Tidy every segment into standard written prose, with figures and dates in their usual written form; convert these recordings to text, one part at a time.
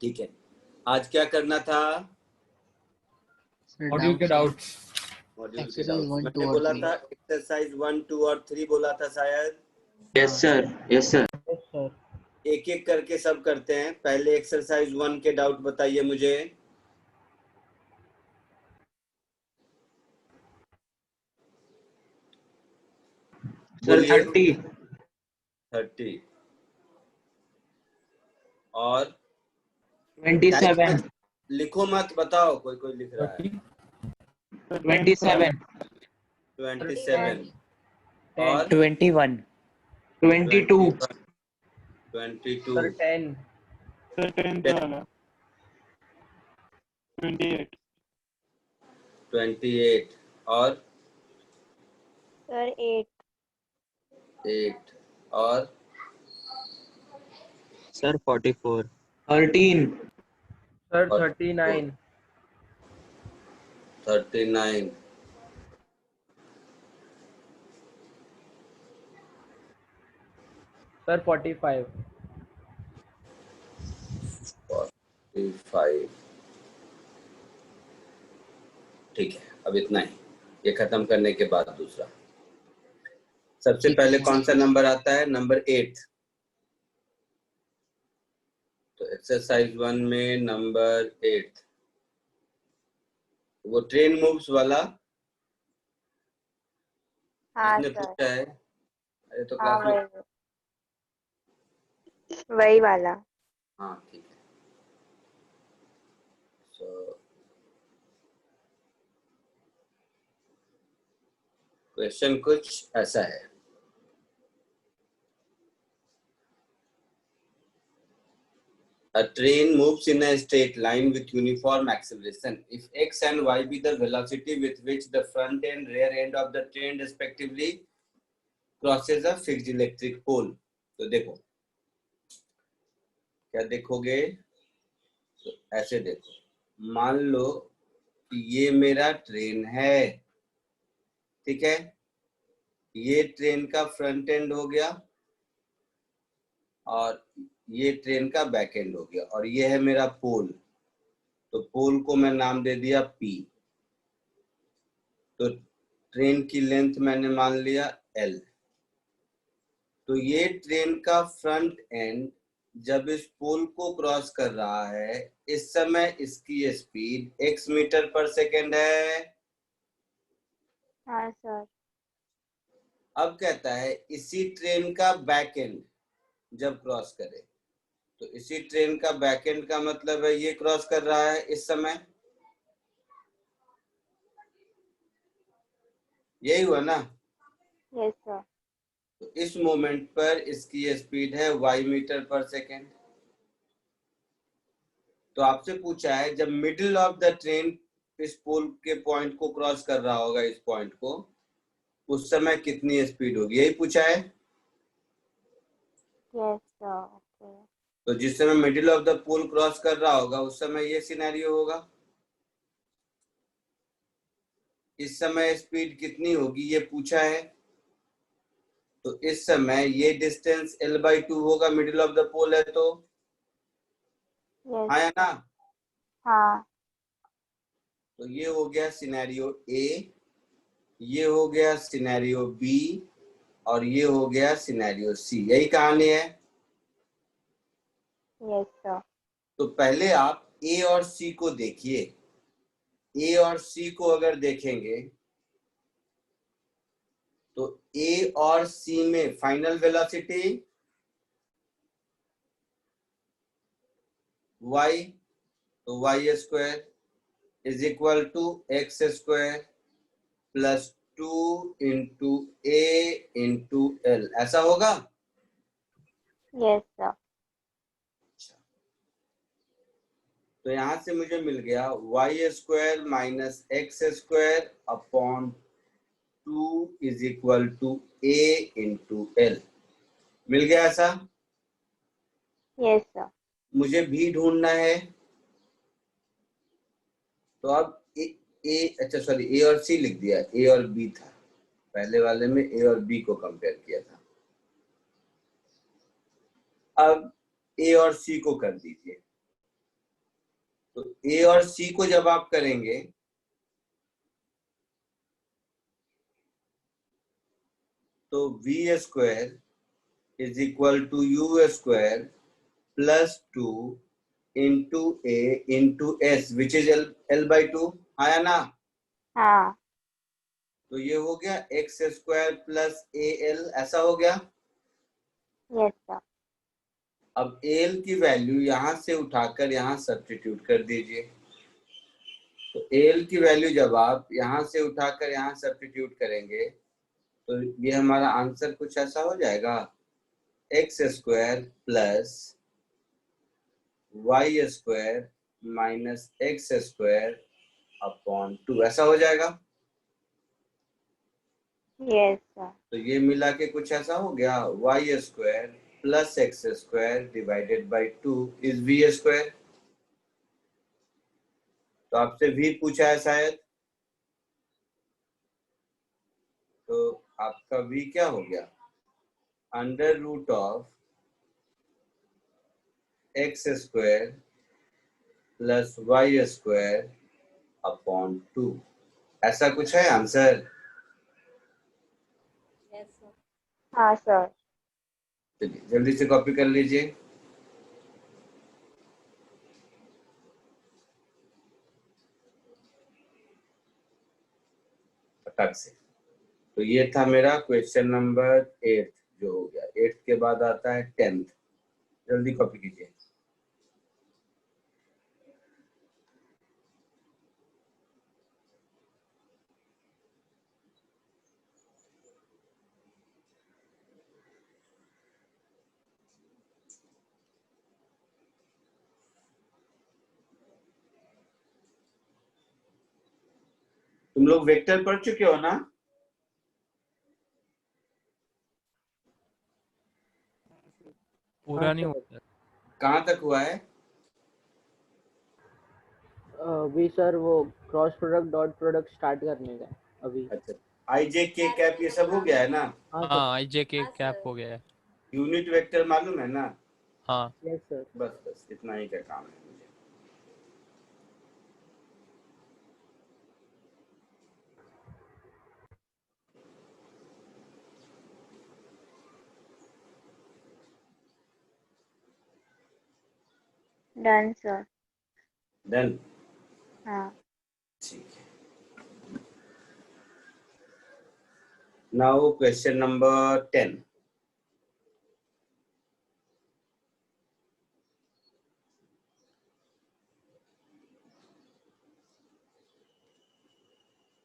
ठीक है, आज क्या करना था? मॉड्यूल के डाउट्स। मॉड्यूल के डाउट्स मैंने बोला था, एक्सरसाइज 1, 2 और 3 बोला था शायद। Yes sir, yes sir. एक एक करके सब करते हैं। पहले एक्सरसाइज 1 के डाउट बताइए मुझे। सर 30 और 27 लिखो मत, बताओ। कोई कोई लिख रहा है। 27 और 21 22 22 सर 10 28 और सर 8 और सर 44 13 सर 39 सर 45 ठीक है, अब इतना ही। ये खत्म करने के बाद दूसरा। सबसे पहले कौन सा नंबर आता है? नंबर 8। तो एक्सरसाइज 1 में नंबर 8, वो ट्रेन मूव्स वाला हाँ किसने सर, पूछा है? अरे तो हाँ क्लास में। वही वाला। हाँ ठीक है। क्वेश्चन कुछ ऐसा है। A train moves in a straight line with uniform acceleration. If x and y be the velocity with which the front and rear end of the train respectively crosses a fixed electric pole. तो देखो क्या देखोगे, तो ऐसे देखो। मान लो कि ये मेरा ट्रेन है, ठीक है। ये ट्रेन का फ्रंट एंड हो गया और ये ट्रेन का बैक एंड हो गया, और ये है मेरा पोल। तो पोल को मैं नाम दे दिया P। तो ट्रेन की लेंथ मैंने मान लिया L। तो ये ट्रेन का फ्रंट एंड जब इस पोल को क्रॉस कर रहा है, इस समय इसकी स्पीड x मीटर पर सेकेंड है। हाँ सर। अब कहता है इसी ट्रेन का बैक एंड जब क्रॉस करे, तो इसी ट्रेन का बैक एंड का मतलब है ये क्रॉस कर रहा है इस समय। यही हुआ ना? Yes sir. तो इस मोमेंट पर इसकी स्पीड है y मीटर पर सेकेंड। तो आपसे पूछा है जब मिडिल ऑफ द ट्रेन इस पोल के पॉइंट को क्रॉस कर रहा होगा, इस पॉइंट को, उस समय कितनी स्पीड होगी, यही पूछा है। Yes sir. ओके। तो जिस समय middle of the pole cross कर रहा होगा उस समय ये सिनेरियो होगा। इस समय स्पीड कितनी होगी ये पूछा है। तो इस समय ये डिस्टेंस L/2 होगा, मिडिल ऑफ द पोल है तो। यस हाँ या ना? हाँ। तो ये हो गया सिनेरियो A, ये हो गया सिनेरियो B और ये हो गया सिनेरियो C। यही कहानी है। Yes sir. तो पहले आप A और C को देखिए। A और C को अगर देखेंगे तो A और C में फाइनल वेलोसिटी y, तो y square is equal to x square plus 2 into A into L, ऐसा होगा। Yes sir. तो यहां से मुझे मिल गया y square minus x square upon 2 is equal to A into L। मिल गया ऐसा। Yes sir. मुझे भी ढूंढना है। तो अब अच्छा सॉरी, A और C लिख दिया, A और B था पहले वाले में, A और B को कंपेयर किया था। अब A और C को कर दीजिए। तो ए और सी को जब आप करेंगे तो v square is equal to u square plus 2 into A into S which is L/2, आया ना? हाँ तो ये हो गया x square plus A L, ऐसा हो गया। Yes sir. अब एल की वैल्यू यहां से उठाकर यहां सब्स्टिट्यूट कर दीजिए। तो एल की वैल्यू जब आप यहां से उठाकर यहां सब्स्टिट्यूट करेंगे तो ये हमारा आंसर कुछ ऐसा हो जाएगा, x square plus y square minus x square upon 2, ऐसा हो जाएगा। Yes sir. तो ये मिला के कुछ ऐसा हो गया, y square plus x square divided by 2 is v square. तो आपसे v पूछा है शायद, तो आपका v क्या हो गया, under root of x square plus y square upon 2, ऐसा कुछ है आंसर। हाँ सर। चलिए जल्दी से कॉपी कर लीजिए फटाक से। तो ये था मेरा क्वेश्चन नंबर 8 जो हो गया। 8 के बाद आता है 10th, जल्दी कॉपी कीजिए। तुम लोग वेक्टर पढ़ चुके हो ना? पूरा नहीं होता। कहाँ तक हुआ है? अभी सर वो cross product dot product start करने का है अभी। अच्छा, आई जे के कैप ये सब हो गया है ना? हाँ सर। हाँ IJ के कैप हो गया है। यूनिट वेक्टर मालूम है ना? हाँ यस सर। बस बस इतना ही का काम है मुझे। Done sir. डन, हाँ। ठीक है। Now question number 10।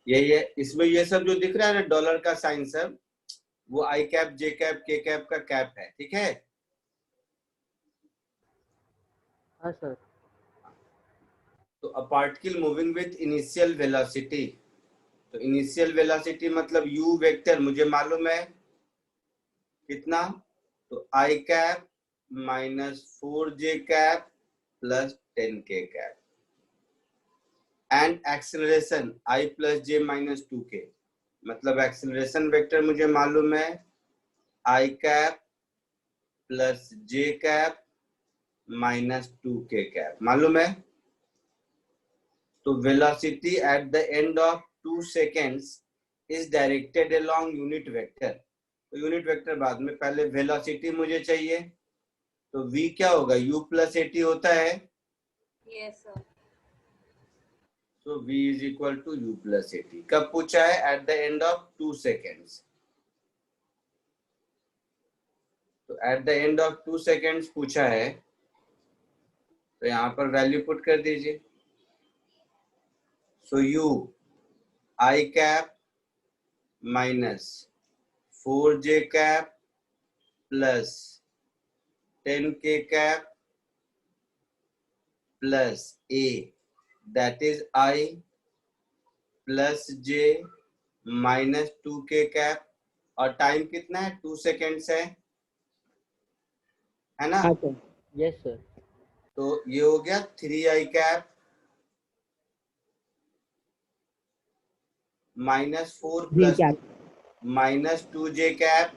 ये इसमें ये सब जो दिख रहा है ना डॉलर का साइन सब, वो I cap J cap K cap का कैप है, ठीक है? हाँ सर। तो a particle moving with initial velocity, तो इनिशियल वेलोसिटी मतलब u वेक्टर मुझे मालूम है कितना, तो I cap minus 4j cap plus 10k cap, and acceleration i plus j minus 2k, मतलब एक्सेलरेशन वेक्टर मुझे मालूम है I cap plus j cap minus 2k cap, मालूम है। तो velocity at the end of 2 seconds is directed along unit vector. तो unit vector बाद में, पहले वेलोसिटी मुझे चाहिए, तो v क्या होगा, u प्लस at होता है। Yes sir. तो v is equal to u plus at। कब पूछा है? At the end of 2 seconds। तो at the end of 2 seconds पूछा है, तो यहाँ पर वैल्यू पुट कर दीजिए। सो u I cap minus 4j cap plus 10k cap plus a, that is I plus j minus 2k cap, और time कितना है, 2 seconds है ना? हाँ सर। Yes sir. तो ये हो गया 3i cap minus 4 plus minus 2j cap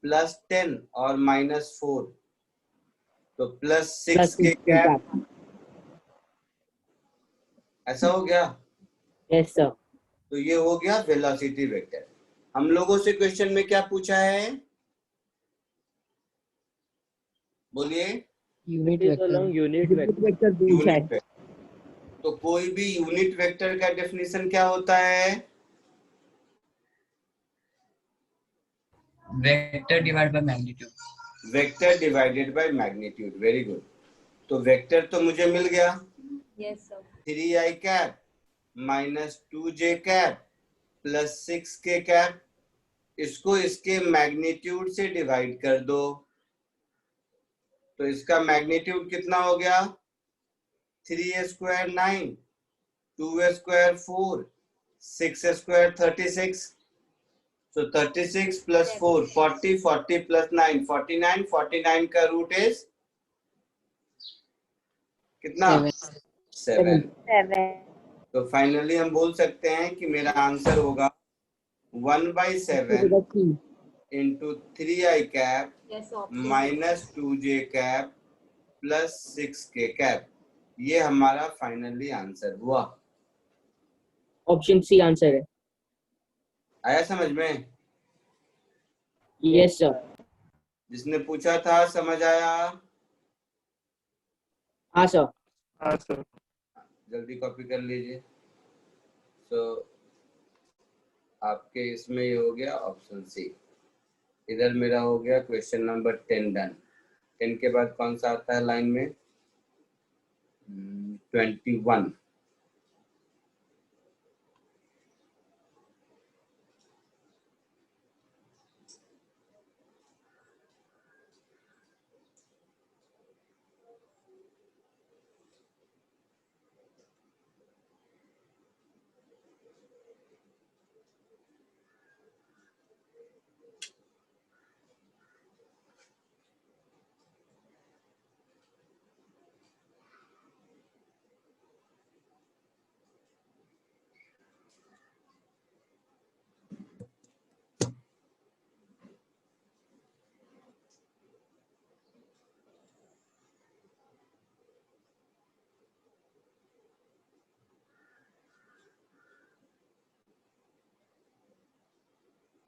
plus 10 और माइनस 4, तो प्लस 6k कैप ऐसा हो गया। Yes sir. तो ये हो गया वेलोसिटी वेक्टर। हम लोगों से क्वेश्चन में क्या पूछा है, बोलिए। Unit vector. यूनिट वेक्टर पूछा यूनिट है। वेक्टर। तो कोई भी यूनिट वेक्टर का डेफिनेशन क्या होता है? Vector divide by magnitude. Vector divided by magnitude. Very good. तो वेक्टर तो मुझे मिल गया Yes, sir. 3i cap minus 2j cap plus 6k cap. इसको इसके मैग्नीट्यूड से डिवाइड कर दो, तो इसका मैग्नीट्यूड कितना हो गया? 3a square 9, 2a square 4, 6a square 36। So 36 plus 4, 40, 40 plus 9, 49, 49 का रूट इज कितना? 7। 7. तो फाइनली हम बोल सकते हैं कि मेरा आंसर होगा 1/7 into 3i cap Yes, option. Minus 2j cap plus 6k cap. ये हमारा फाइनली आंसर हुआ। ऑप्शन सी आंसर है। आया समझ में? Yes sir. जिसने पूछा था समझ आया? हाँ सर। जल्दी कॉपी कर लीजिए। तो आपके इसमें ये हो गया ऑप्शन सी। इधर मेरा हो गया क्वेश्चन नंबर 10 डन। 10 के बाद कौन सा आता है लाइन में? 21।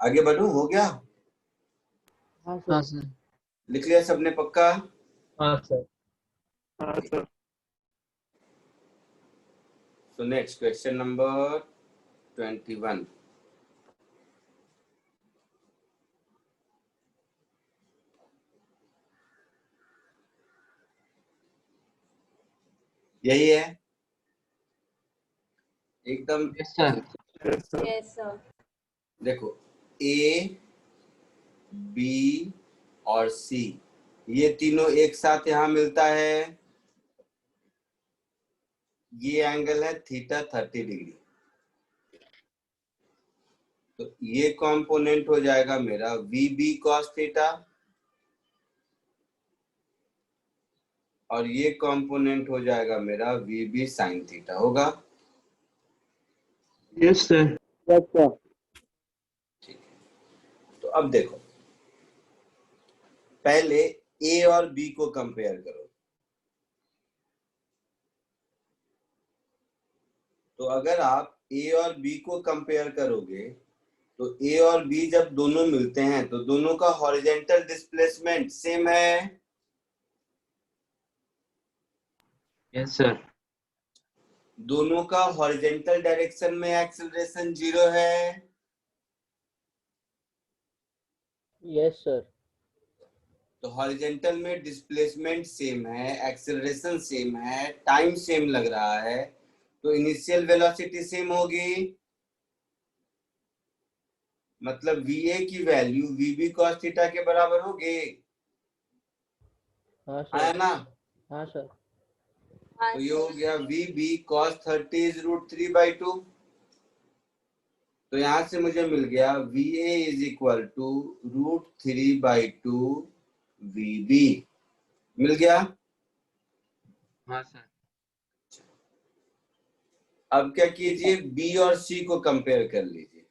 आगे बढ़ू? हो गया? हाँ हाँ सर। सर। लिख लिया सबने पक्का? हाँ सर। So next question number 21। यही है एकदम। Yes sir. Yes, sir. देखो ए बी और सी ये तीनों एक साथ यहां मिलता है। ये एंगल है थीटा 30 डिग्री। तो ये कंपोनेंट हो जाएगा मेरा वी बी कॉस थीटा और ये कंपोनेंट हो जाएगा मेरा वी बी साइन थीटा। होगा? Yes sir. Yes sir. ठीक है। तो अब देखो पहले ए और बी को कंपेयर करो। तो अगर आप ए और बी को कंपेयर करोगे तो ए और बी जब दोनों मिलते हैं तो दोनों का हॉरिजॉन्टल डिस्प्लेसमेंट सेम है। Yes sir. दोनों का हॉरिजॉन्टल डायरेक्शन में एक्सेलरेशन 0 है। Yes sir. तो हॉरिजॉन्टल में डिस्प्लेसमेंट सेम है, एक्सेलरेशन सेम है, टाइम सेम लग रहा है, तो इनिशियल वेलोसिटी सेम होगी। मतलब वीए की वैल्यू वीबी cos थीटा के बराबर होगी। हाँ आया सर। ना? हाँ सर। तो ये हो गया वीबी cos 30 इज √3/2। तो यहां से मुझे मिल गया VA is equal to √3/2 VB। मिल गया? हाँ सर। अब क्या कीजिए, बी और सी को कंपेयर कर लीजिए।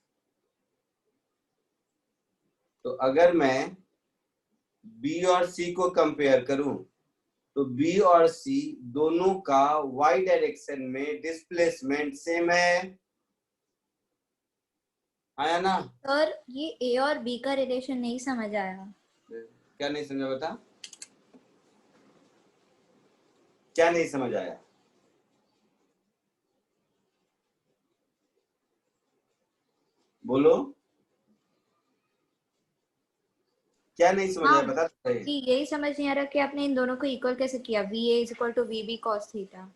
तो अगर मैं बी और सी को कंपेयर करूं तो बी और सी दोनों का y डायरेक्शन में डिस्प्लेसमेंट सेम है, आया ना? सर ये ए और बी का रिलेशन नहीं समझ आया। क्या नहीं समझा बता? क्या नहीं समझ आया? बोलो, क्या नहीं समझ आया? हाँ बता तो सही। कि यही समझ नहीं आ रहा कि आपने इन दोनों को इक्वल कैसे किया, v A is equal to v B cos theta.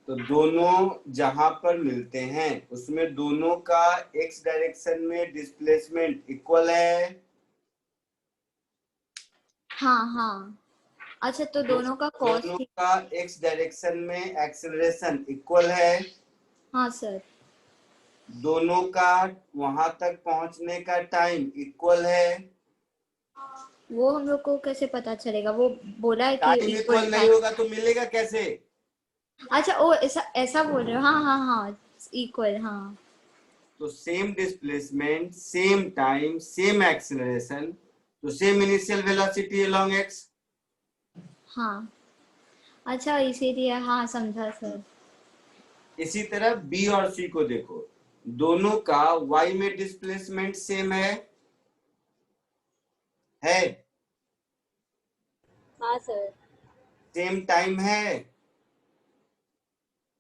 तो दोनों जहां पर मिलते हैं उसमें दोनों का x डायरेक्शन में डिस्प्लेसमेंट इक्वल है। हाँ हाँ, अच्छा तो दोनों का कॉस दोनों थीटा। का x डायरेक्शन में एक्सेलरेशन इक्वल है। हाँ सर। दोनों का वहां तक पहुंचने का टाइम इक्वल है। वो हम लोग को कैसे पता चलेगा, वो बोला है कि टाइम इक्वल इक्वल नहीं टाइम। होगा तो मिलेगा कैसे? अच्छा ओ ऐसा ऐसा बोल रहे हो, हाँ हाँ हाँ, इक्वल, हाँ। तो same displacement, same time, same acceleration, तो same initial velocity along x। हाँ अच्छा इसीलिए, हाँ समझा सर। इसी तरह बी और सी को देखो, दोनों का y में डिस्प्लेसमेंट सेम है, हाँ सर। सेम टाइम है,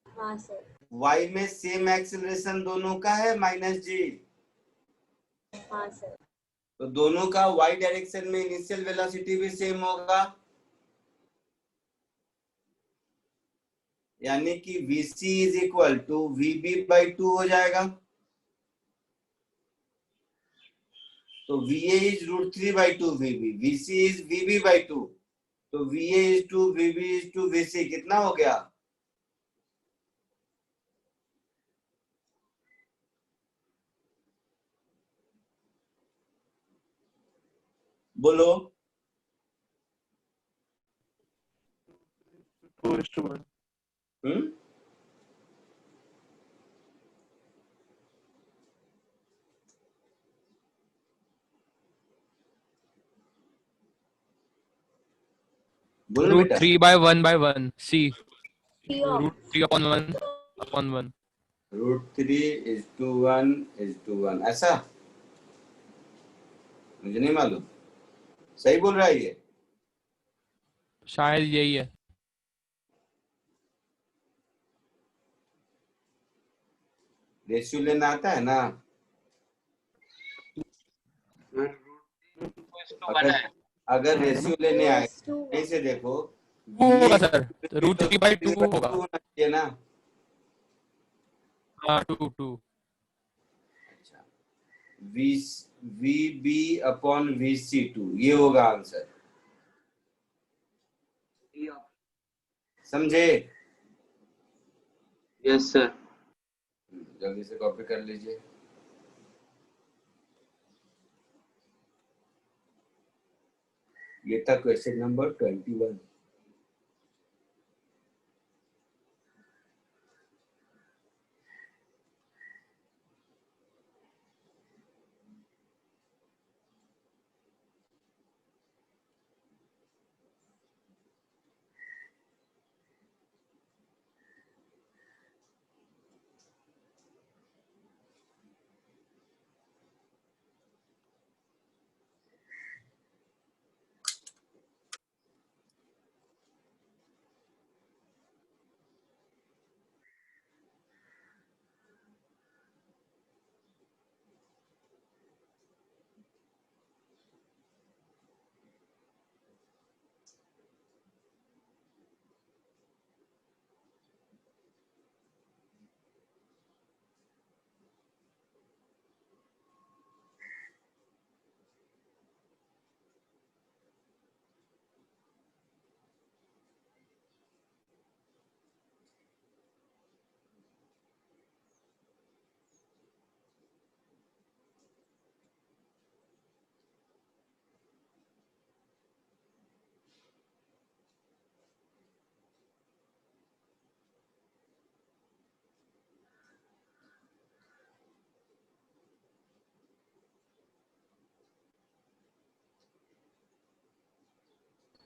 हाँ सर। y में सेम एक्सेलरेशन दोनों का है -g। हाँ सर। तो दोनों का y डायरेक्शन में इनिशियल वेलोसिटी भी सेम होगा, यानी कि vc is equal to vb/2 हो जाएगा। तो va is √3/2 vb, vc is vb/2, तो va is to vb is to vc, कितना हो गया? बोलो। 2:1. हम्म, बोलो Root बेटा। 3/1/1. C. Three of. Root 3/1/1. √3:1 ऐसा? मुझे नहीं मालूम, सही बोल रहा है ये? शायद यही है। रेशियो लेना आता है ना? अगर अगर रेशियो लेने आए कहीं से देखो, होगा va सर, तो रूट 3/2 होगा। होना चाहिए ना। हाँ 2. अच्छा, वी VB/VC2 ये होगा आंसर, समझे? Yes sir. जल्दी से कॉपी कर लीजिए। ये था क्वेश्चन नंबर 21।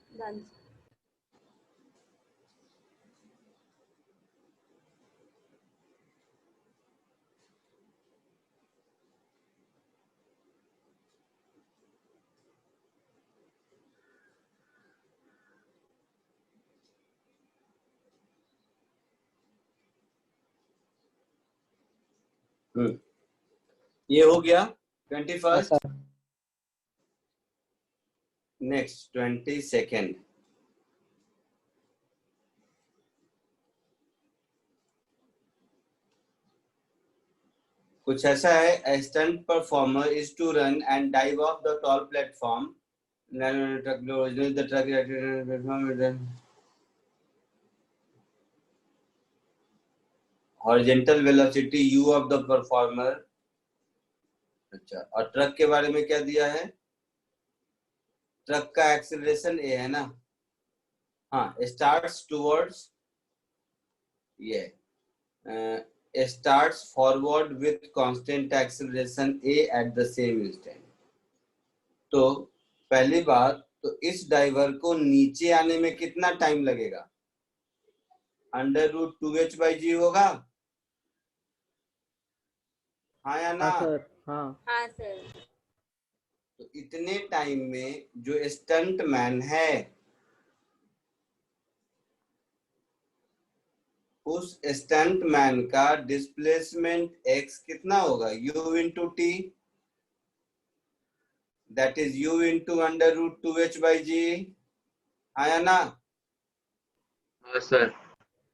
डन। ये हो गया हाँ 21st. Sir next 22nd. कुछ ऐसा है, a stunt performer is to run and dive off the tall platform. The truck platform is then horizontal velocity u of the performer. अच्छा, और ट्रक के बारे में क्या दिया है? ट्रक का एक्सेलरेशन ए है ना? हाँ, स्टार्ट्स टुवर्ड्स, ये starts forward with constant acceleration a at the same instant. तो पहली बात तो इस डाइवर को नीचे आने में कितना टाइम लगेगा? √2h/g होगा, हाँ या ना? हाँ सर हाँ हाँ सर. तो इतने टाइम में जो स्टंट मैन है उस स्टंट मैन का डिस्प्लेसमेंट x कितना होगा? u into T, that is u into √2h/g, हाँ या ना? हाँ सर.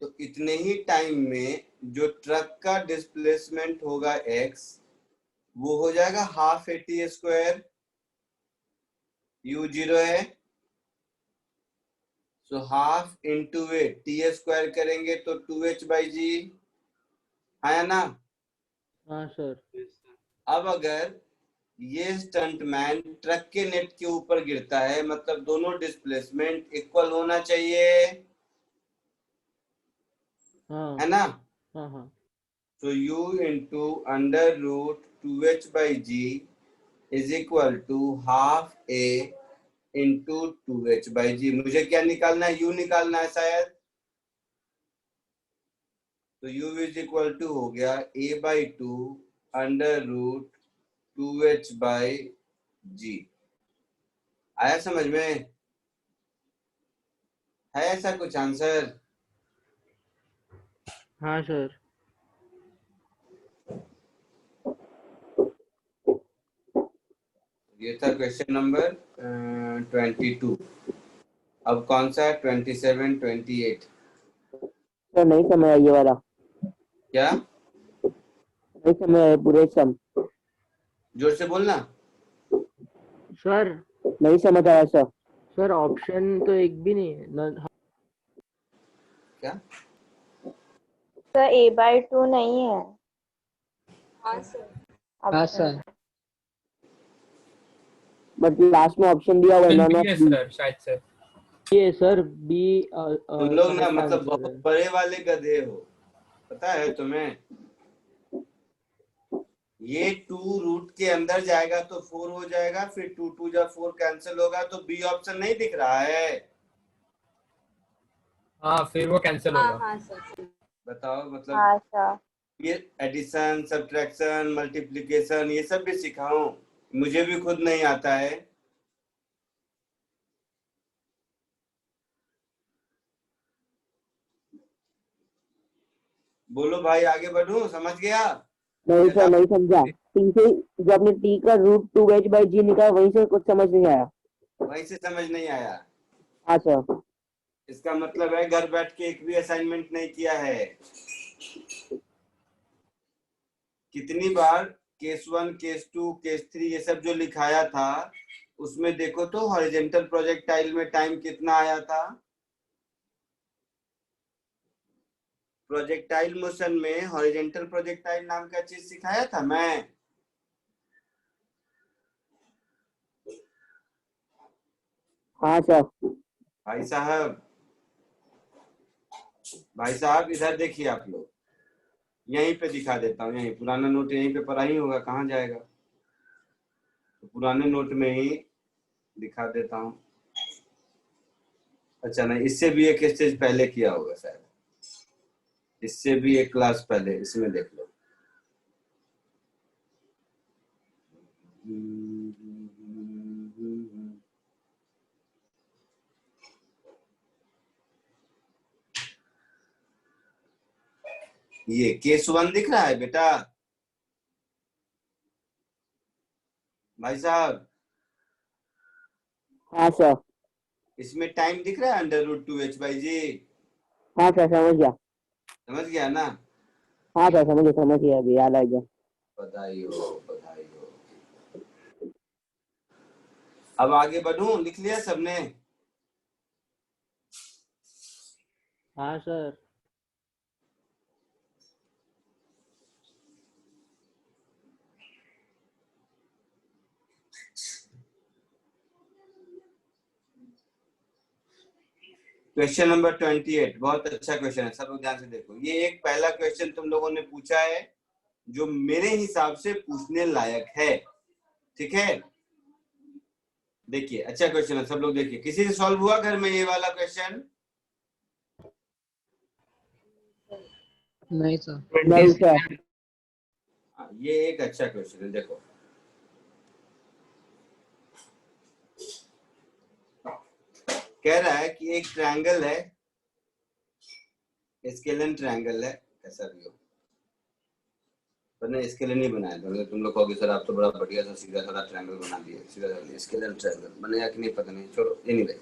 तो इतने ही टाइम में जो ट्रक का डिस्प्लेसमेंट होगा x वो हो जाएगा हाफ AT². u 0 है, सो हाफ इंटू ए t² करेंगे तो 2h/g, हाँ या ना? हाँ सर अब अगर ये स्टंटमैन ट्रक के नेट के ऊपर गिरता है, मतलब दोनों डिस्प्लेसमेंट इक्वल होना चाहिए, हाँ है ना? हाँ हाँ तो u into √2h/g is equal to half a into 2h/g. मुझे क्या निकालना है? u निकालना है शायद. तो u इज इक्वल टू हो गया a/2 √2h/g. आया समझ में? है ऐसा कुछ आंसर? हाँ सर ये था क्वेश्चन नंबर 22. अब कौन सा है? 27, 28. सर नहीं समझ आया ये वाला, क्या? नहीं समझ आया पूरे सम, जोर से बोलना. सर नहीं समझ आया सर. सर ऑप्शन तो एक भी नहीं है न, क्या? सर a/2 नहीं है हाँ सर. हाँ ऑप्शन सर बट लास्ट में ऑप्शन दिया हुआ है नॉन ऑफ बी. सर शायद सर. ये सर बी तुम लोग ना मतलब बहुत बड़े वाले गधे हो, पता है तुम्हें? ये 2 रूट के अंदर जाएगा तो 4 हो जाएगा, फिर 2 2 जा 4 कैंसिल होगा, तो बी ऑप्शन नहीं दिख रहा है. हाँ फिर वो कैंसिल हाँ होगा. हाँ सर. बताओ मतलब हाँ सर ये एडिशन, सब्ट्रैक्शन, मल्टीप्लिकेशन ये सब भी सिखाऊं? मुझे भी खुद नहीं आता है. बोलो भाई, आगे बढ़ूं? समझ गया? नहीं सर नहीं समझा. टी से जो आपने टी का √2h/g निकाला वहीं से कुछ समझ नहीं आया. वहीं से समझ नहीं आया. हाँ सर इसका मतलब है घर बैठ के एक भी असाइनमेंट नहीं किया है. कितनी बार केस 1, केस 2, केस 3 ये सब जो लिखाया था उसमें देखो तो हॉरिजॉन्टल प्रोजेक्टाइल में टाइम कितना आया था? प्रोजेक्टाइल मोशन में हॉरिजॉन्टल प्रोजेक्टाइल नाम का चीज सिखाया था मैं. हाँ सर भाई साहब, भाई साहब इधर देखिए आप लोग, यहीं पे दिखा देता हूँ. यहीं पुराना नोट यहीं पे पड़ा ही होगा, कहाँ जाएगा? तो पुराने नोट में ही दिखा देता हूँ. अच्छा नहीं, इससे भी एक स्टेज पहले किया होगा शायद, इससे भी एक क्लास पहले. इसमें देख लो. ये केस 1 दिख रहा है बेटा? भाई साहब, हाँ सर। इसमें टाइम दिख रहा है √2h बाई जी? हाँ सर समझ गया। समझ गया ना? हाँ सर समझ गया अभी याद आ गया। बधाई हो, बधाई हो। अब आगे बढ़ूं? लिख लिया सबने? हाँ सर। क्वेश्चन नंबर 28 बहुत अच्छा क्वेश्चन है, सब लोग ध्यान से देखो। ये एक पहला क्वेश्चन तुम लोगों ने पूछा है जो मेरे हिसाब से पूछने लायक है, ठीक है? देखिए अच्छा क्वेश्चन है, सब लोग देखिए। किसी से सॉल्व हुआ घर में ये वाला क्वेश्चन? नहीं सर। ये एक अच्छा क्वेश्चन है, देखो। कह रहा है कि एक ट्रायंगल है, स्केलन ट्रायंगल है, कैसा भी हो, मैंने स्केलन नहीं बनाया था। तुम लोग कहोगे सर आप तो बड़ा बढ़िया सा सीधा साधा ट्रायंगल बना दिए, सीधा स्केलन ट्रायंगल बनेगा कि नहीं पता नहीं, छोड़ो। एनीवे,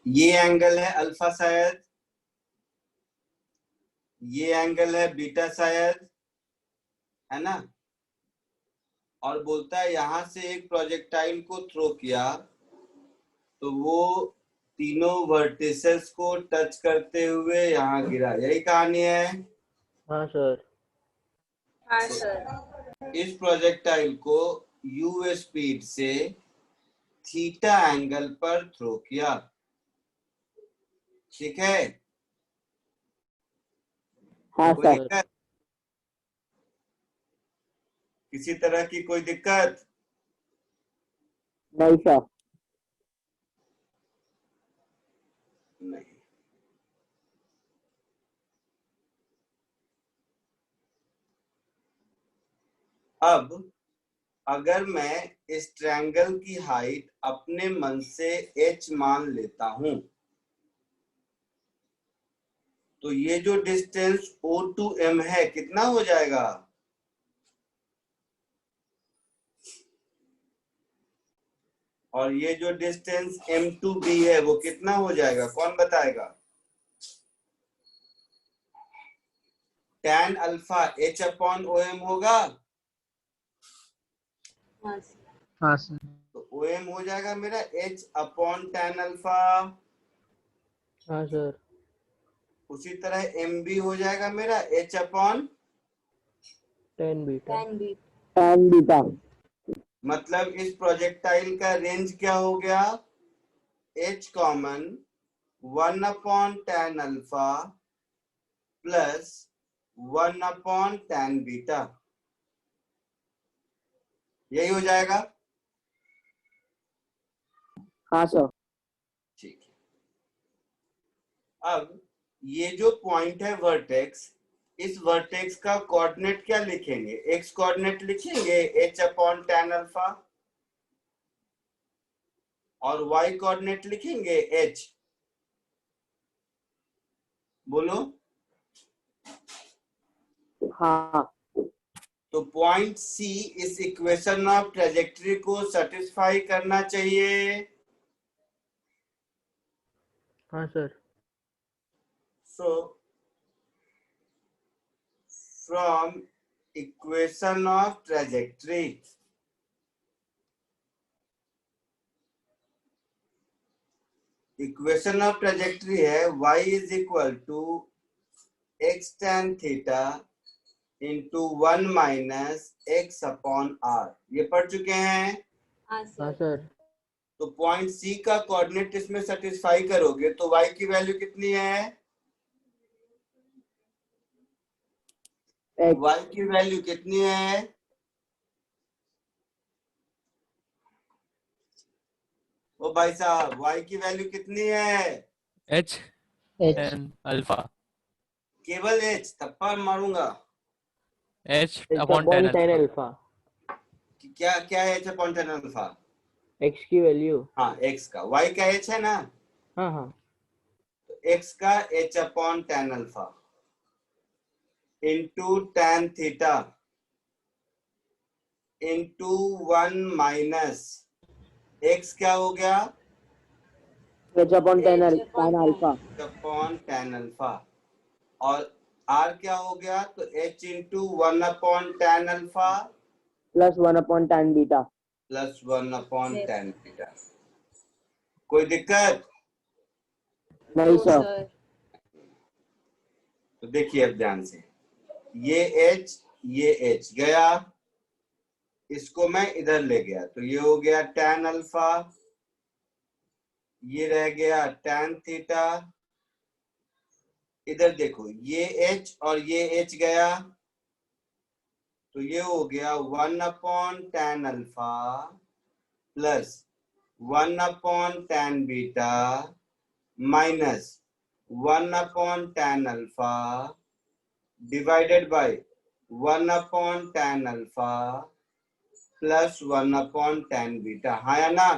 ये एंगल है अल्फा शायद, ये एंगल है बीटा शायद, है ना? और बोलता है यहां से एक प्रोजेक्टाइल को थ्रो किया तो वो तीनों वर्टिसेस को टच करते हुए यहाँ गिरा। यही कहानी है? हाँ सर। हाँ सर। इस प्रोजेक्टाइल को u स्पीड से थीटा एंगल पर थ्रो किया, ठीक है? हाँ कोई सर। दिक्कत? किसी तरह की कोई दिक्कत? नहीं सर। नहीं। अब अगर मैं इस ट्रायंगल की हाइट अपने मन से h मान लेता हूं तो ये जो डिस्टेंस O to M है कितना हो जाएगा? और ये जो डिस्टेंस M to B है वो कितना हो जाएगा? कौन बताएगा? tan alpha h upon OM होगा, हाँ सर। तो OM हो जाएगा मेरा h अपॉन tan अल्फा। हाँ सर। उसी तरह MB हो जाएगा मेरा h अपॉन, टेन बीटा। मतलब इस प्रोजेक्टाइल का रेंज क्या हो गया? h common 1 upon tan alpha plus 1 upon tan beta, यही हो जाएगा। हाँ सर। ठीक है। अब ये जो पॉइंट है वर्टेक्स, इस वर्टेक्स का कोऑर्डिनेट क्या लिखेंगे? एक्स कोऑर्डिनेट लिखेंगे h अपॉन tan अल्फा और y कोऑर्डिनेट लिखेंगे h। बोलो। हाँ। तो पॉइंट C इस इक्वेशन ऑफ ट्रेजेक्टरी को सेटिस्फाई करना चाहिए। हाँ सर। So from equation of trajectory, equation of trajectory है y is equal to x tan theta into 1 minus x upon r। ये पढ़ चुके हैं? हाँ सर। तो पॉइंट C का कोऑर्डिनेट इसमें सेटिस्फाई करोगे तो y की वैल्यू कितनी है? y की वैल्यू कितनी है? ओ भाई साहब, y की वैल्यू कितनी है? h tan अल्फा, केवल h? थप्पड़ मारूंगा। h upon tan alpha. Alpha. क्या क्या है h upon tan alpha? X की वैल्यू। हाँ x का, y का h है ना, हाँ हाँ। तो x का h upon tan alpha into tan theta into 1 minus x क्या हो गया? h upon tan alpha upon tan alpha. और r क्या हो गया? तो h into 1 upon tan alpha plus 1 upon tan beta. Plus 1 upon tan beta. कोई दिक्कत? नहीं No, सर। sir. तो देखिए अब ध्यान से, ये h गया, इसको मैं इधर ले गया तो ये हो गया tan अल्फा, ये रह गया tan थीटा। इधर देखो, ये h और ये h गया तो ये हो गया 1 upon tan alpha plus 1 upon tan beta minus 1 upon tan alpha divided by 1 upon tan alpha plus 1 upon tan beta. हाँ या ना?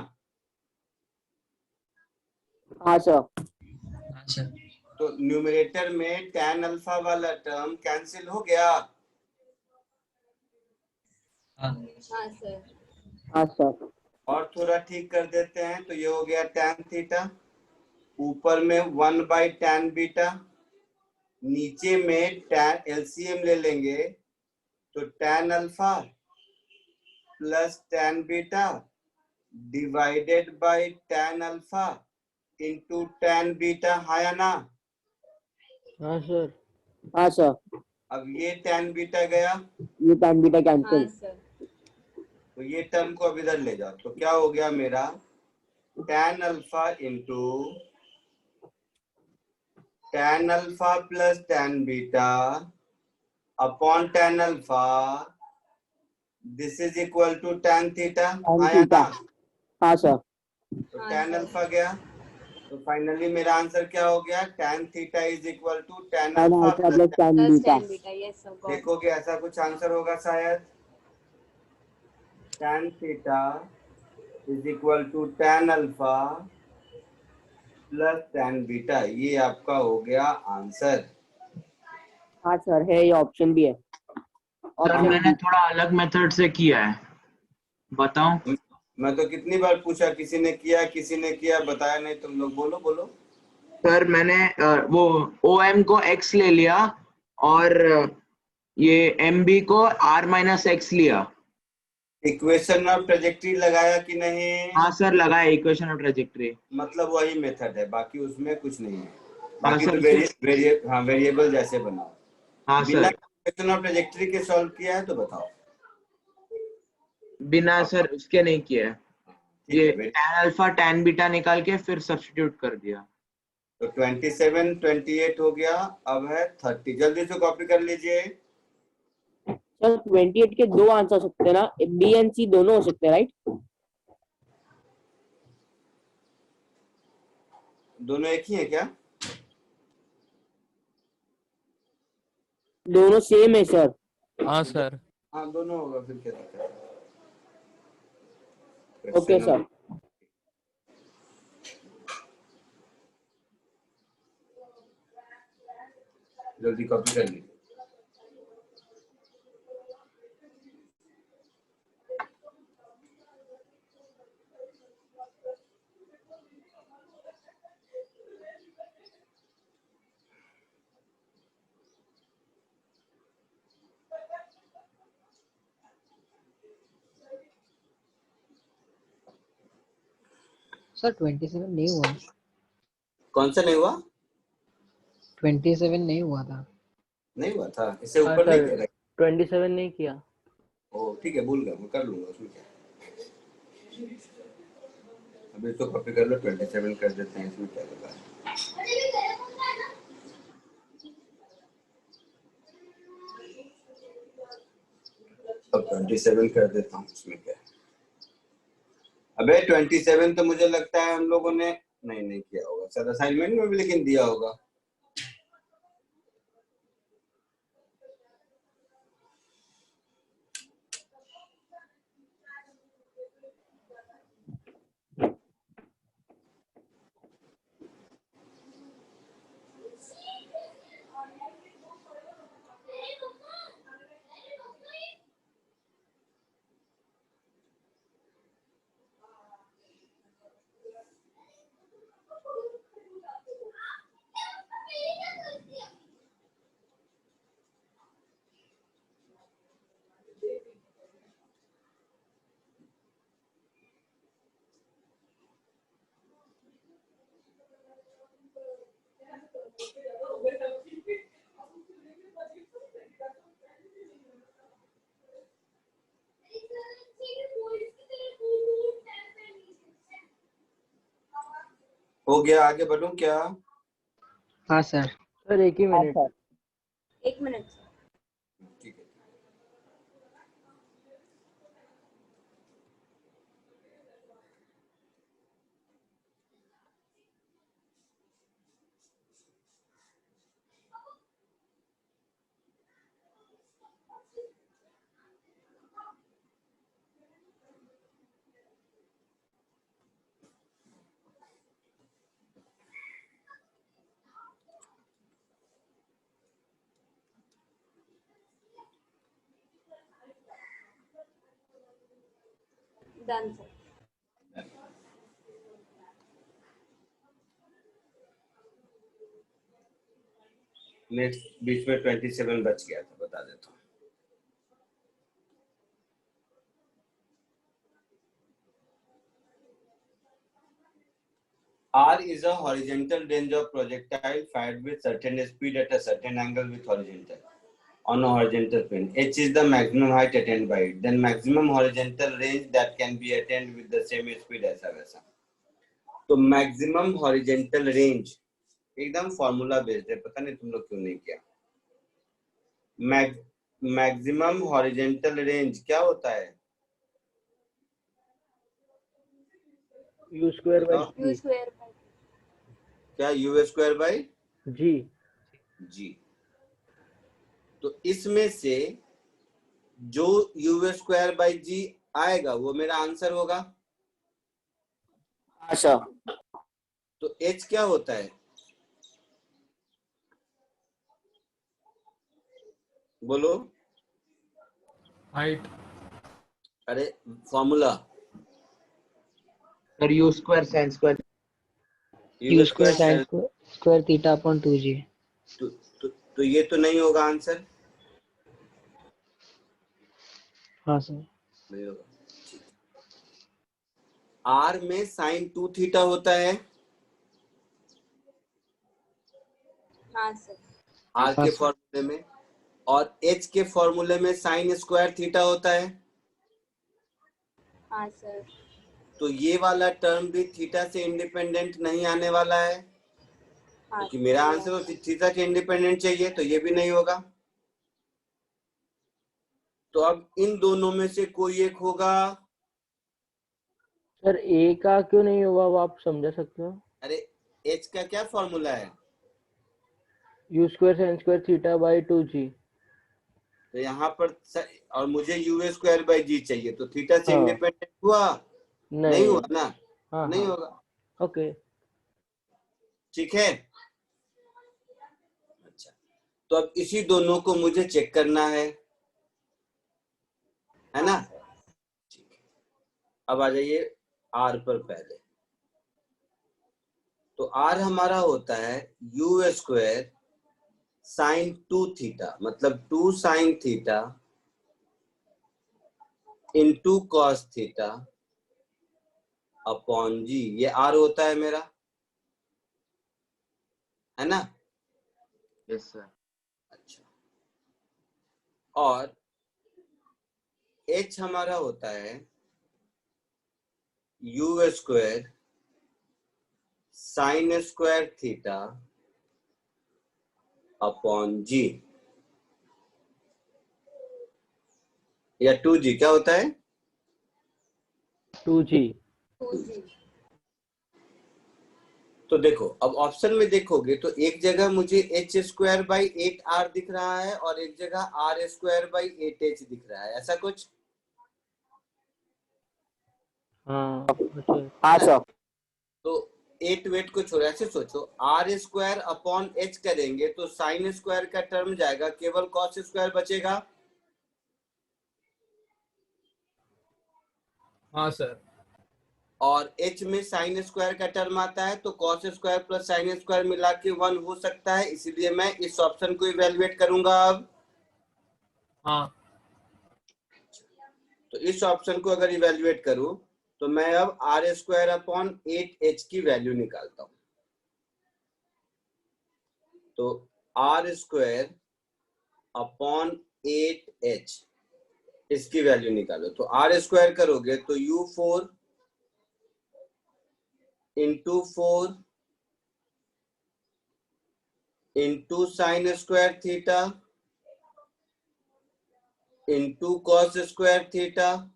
हाँ सर। अच्छा। तो न्यूमरेटर में tan अल्फा वाला टर्म कैंसिल हो गया। हाँ हाँ, sir. हाँ सर। और थोड़ा ठीक कर देते हैं तो ये हो गया tan थीटा, ऊपर में 1 बाई tan बीटा, नीचे में tan एलसीएम ले लेंगे तो tan alpha plus tan beta divided by tan alpha into tan beta. हाँ या ना? हाँ सर। हाँ सर। अब ये tan बीटा गया ये tan beta हाँ, cancel. sir. तो ये टर्म को अब इधर ले जाओ तो क्या हो गया मेरा? tan alpha into tan alpha plus tan beta upon tan alpha, this is equal to tan theta. tan हाँ या theta. ना? हाँ सर। तो हाँ, tan sir. अल्फा गया तो फाइनली मेरा आंसर क्या हो गया? tan theta is equal to tan tan alpha alpha plus. plus tan Plus beta. tan beta. Yes, sir. Got it. देखोगे ऐसा कुछ आंसर होगा शायद। tan theta is equal to tan alpha plus tan beta, ये आपका हो गया answer. हाँ सर, है, ये ऑप्शन भी है। सर ऑप्शन मैंने बी। थोड़ा अलग मेथड से किया है, बताऊं? मैं तो कितनी बार पूछा, किसी ने किया बताया नहीं। तुम लोग बोलो बोलो। सर मैंने वो OM को x ले लिया और ये MB को R माइनस x लिया। इक्वेशन ऑफ ट्रेजेक्टरी लगाया कि नहीं? हाँ सर, लगाया इक्वेशन ऑफ ट्रेजेक्टरी। मतलब वही मेथड है, बाकी उसमें कुछ नहीं है। हाँ बाकी तो सर। वेरिएबल जैसे बनाओ। हाँ बिना सर, इक्वेशन ऑफ ट्रेजेक्टरी के सॉल्व किया है तो बताओ। बिना सर उसके नहीं किया है। ठीक ये है, tan अल्फा tan बीटा निकाल के फिर सब्स्टिट्यूट कर दिया। तो 27 28 हो गया, अब है 30। जल्दी से कॉपी कर लीजिए। सर 28 के दो आंसर हो सकते हैं ना, बी एंड सी दोनों हो सकते हैं, राइट? दोनों एक ही है क्या? दोनों सेम है सर। हाँ सर। हाँ दोनों होगा, फिर क्या दिक्कत है? Okay Question sir. जल्दी कॉपी कर लीजिए। सर 27 नहीं हुआ। कौन सा नहीं हुआ? 27 नहीं हुआ था। नहीं हुआ था, इससे ऊपर नहीं किया था? 27 नहीं किया। ओ ठीक है, भूल गया, मैं कर लूंगा, उसमें क्या। अभी तो कॉपी कर लो, 27 कर देते हैं, इसमें क्या होगा। अब 27 कर देता हूँ, उसमें क्या है। अबे 27 तो मुझे लगता है हम लोगों ने नहीं किया होगा सर, असाइनमेंट में भी लेकिन दिया होगा। हो गया, आगे बढ़ूं क्या? हाँ सर। सर एक ही मिनट। Sir 1 minute sir. ठीक है। Done sir. नेक्स्ट बीच में 27 बच गया था, बता देता हूँ। R is a horizontal range of projectile fired with certain speed at a certain angle with horizontal on a horizontal plane. H is the maximum height attained by it. Then maximum horizontal range that can be attained with the same speed ऐसा वैसा। तो maximum horizontal range एकदम formula based है, पता नहीं तुम लोग क्यों नहीं किया। मैक्सिमम हॉरिजेंटल रेंज क्या होता है? U square by U square by क्या? यू स्क्वायर बाई जी। जी। तो इसमें से जो यू स्क्वायर बाई जी आएगा वो मेरा आंसर होगा। हाँ सर। तो एच क्या होता है? बोलो। हाइट। अरे formula sir you square sine square. You square sine square theta upon 2g। तो ये तो नहीं होगा आंसर। हाँ सर। नहीं होगा। आर में साइन 2 थीटा होता है। हाँ सर। आर के फॉर्मूले में, और एच के फॉर्मूले में साइन स्क्वायर थीटा होता है। हाँ सर। तो ये वाला टर्म भी थीटा से इंडिपेंडेंट नहीं आने वाला है, हाँ क्योंकि मेरा आंसर तो थीटा के इंडिपेंडेंट चाहिए, तो ये भी नहीं होगा। तो अब इन दोनों में से कोई एक होगा। सर ए का क्यों नहीं होगा, वो आप समझा सकते हो? अरे एच का क्या फॉर्मूला है? U square sine square theta by 2g। तो यहाँ पर और मुझे यू स्क्वायर बाई जी चाहिए, तो थीटा से हाँ। इंडिपेंडेंट हुआ? नहीं हुआ ना। हाँ नहीं हाँ। होगा। ओके। ठीक है। अच्छा, तो अब इसी दोनों को मुझे चेक करना है ना। ठीक है, अब आ जाइए आर पर। पहले तो आर हमारा होता है यू स्क्वायर साइन 2 थीटा, मतलब 2 sine theta into cos theta upon G. ये आर होता है मेरा, है ना। Yes sir. अच्छा, और एच हमारा होता है U square sine square theta upon G, या 2g क्या होता है? 2g। 2g। तो देखो, अब ऑप्शन में देखोगे तो एक जगह मुझे एच स्क्वायर बाई 8r दिख रहा है और एक जगह आर स्क्वायर बाई 8h दिख रहा है, ऐसा कुछ। हाँ अच्छा। हाँ सर। तो 8 वेट को छोड़ो, ऐसे सोचो, आर स्क्वायर अपॉन एच करेंगे तो साइन स्क्वायर का टर्म जाएगा, केवल कॉस स्क्वायर बचेगा। हाँ सर। और एच में साइन स्क्वायर का टर्म आता है, तो cos square plus sine square मिला के 1 हो सकता है, इसलिए मैं इस ऑप्शन को इवेलुएट करूंगा अब। हाँ। तो इस ऑप्शन को अगर इवेलुएट करूं तो मैं अब आर स्क्वायर अपॉन 8h की वैल्यू निकालता हूं। तो आर स्क्वायर अपॉन 8h इसकी वैल्यू निकालो। तो आर स्क्वायर करोगे तो u4 into 4 into sin square theta into cos square theta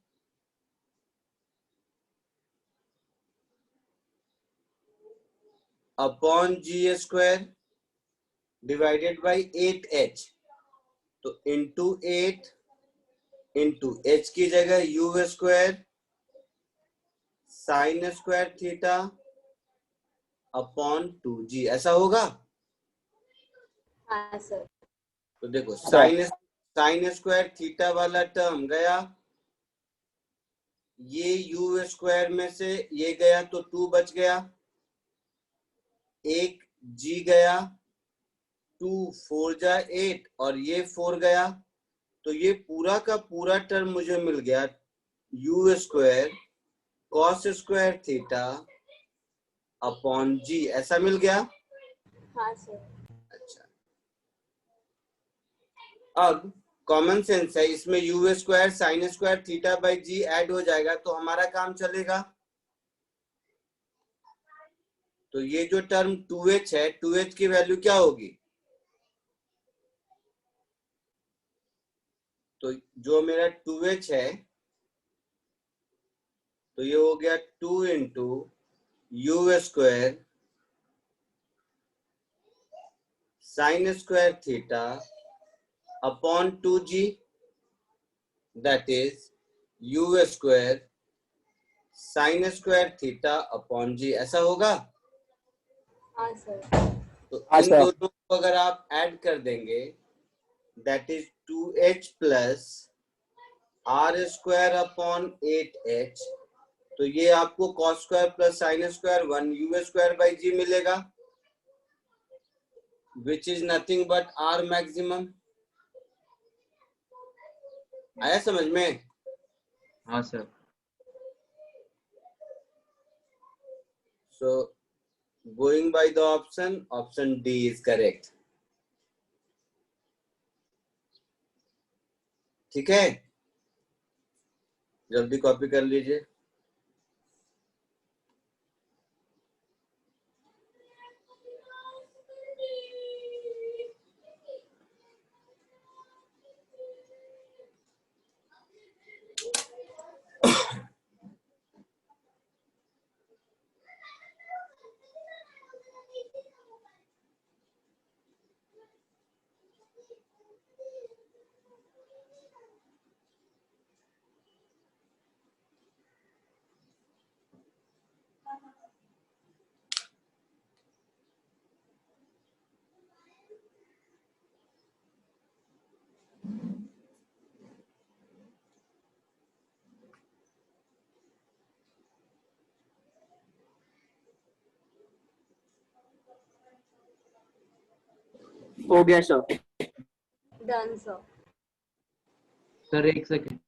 upon g square divided by 8h. तो into 8 into h की जगह u square sin square theta upon 2g, ऐसा होगा। हाँ सर। तो देखो साइन स्क्वायर थीटा वाला टर्म गया, ये u स्क्वायर में से ये गया तो 2 बच गया, एक g गया, 2 4 जा 8 और ये 4 गया, तो ये पूरा का पूरा टर्म मुझे मिल गया u square cos square theta upon g, ऐसा मिल गया। हाँ सर। अच्छा, अब कॉमन सेंस है, इसमें u square sine square theta by g add हो जाएगा तो हमारा काम चलेगा। तो ये जो टर्म 2h है, 2h की वैल्यू क्या होगी? तो जो मेरा 2h है तो ये हो गया 2 into U square sine square theta upon 2g, that is U square sine square theta upon G, ऐसा होगा। हाँ सर। तो इन दोनों को अगर आप ऐड कर देंगे that is 2h plus R square upon 8h, तो ये आपको cos square plus sine square 1 U square by G मिलेगा, which is nothing but R maximum. आया समझ में? हाँ sir. So going by the option D is correct. ठीक है, जल्दी कॉपी कर लीजिए। हो गया सर। Done sir. सर एक सेकेंड।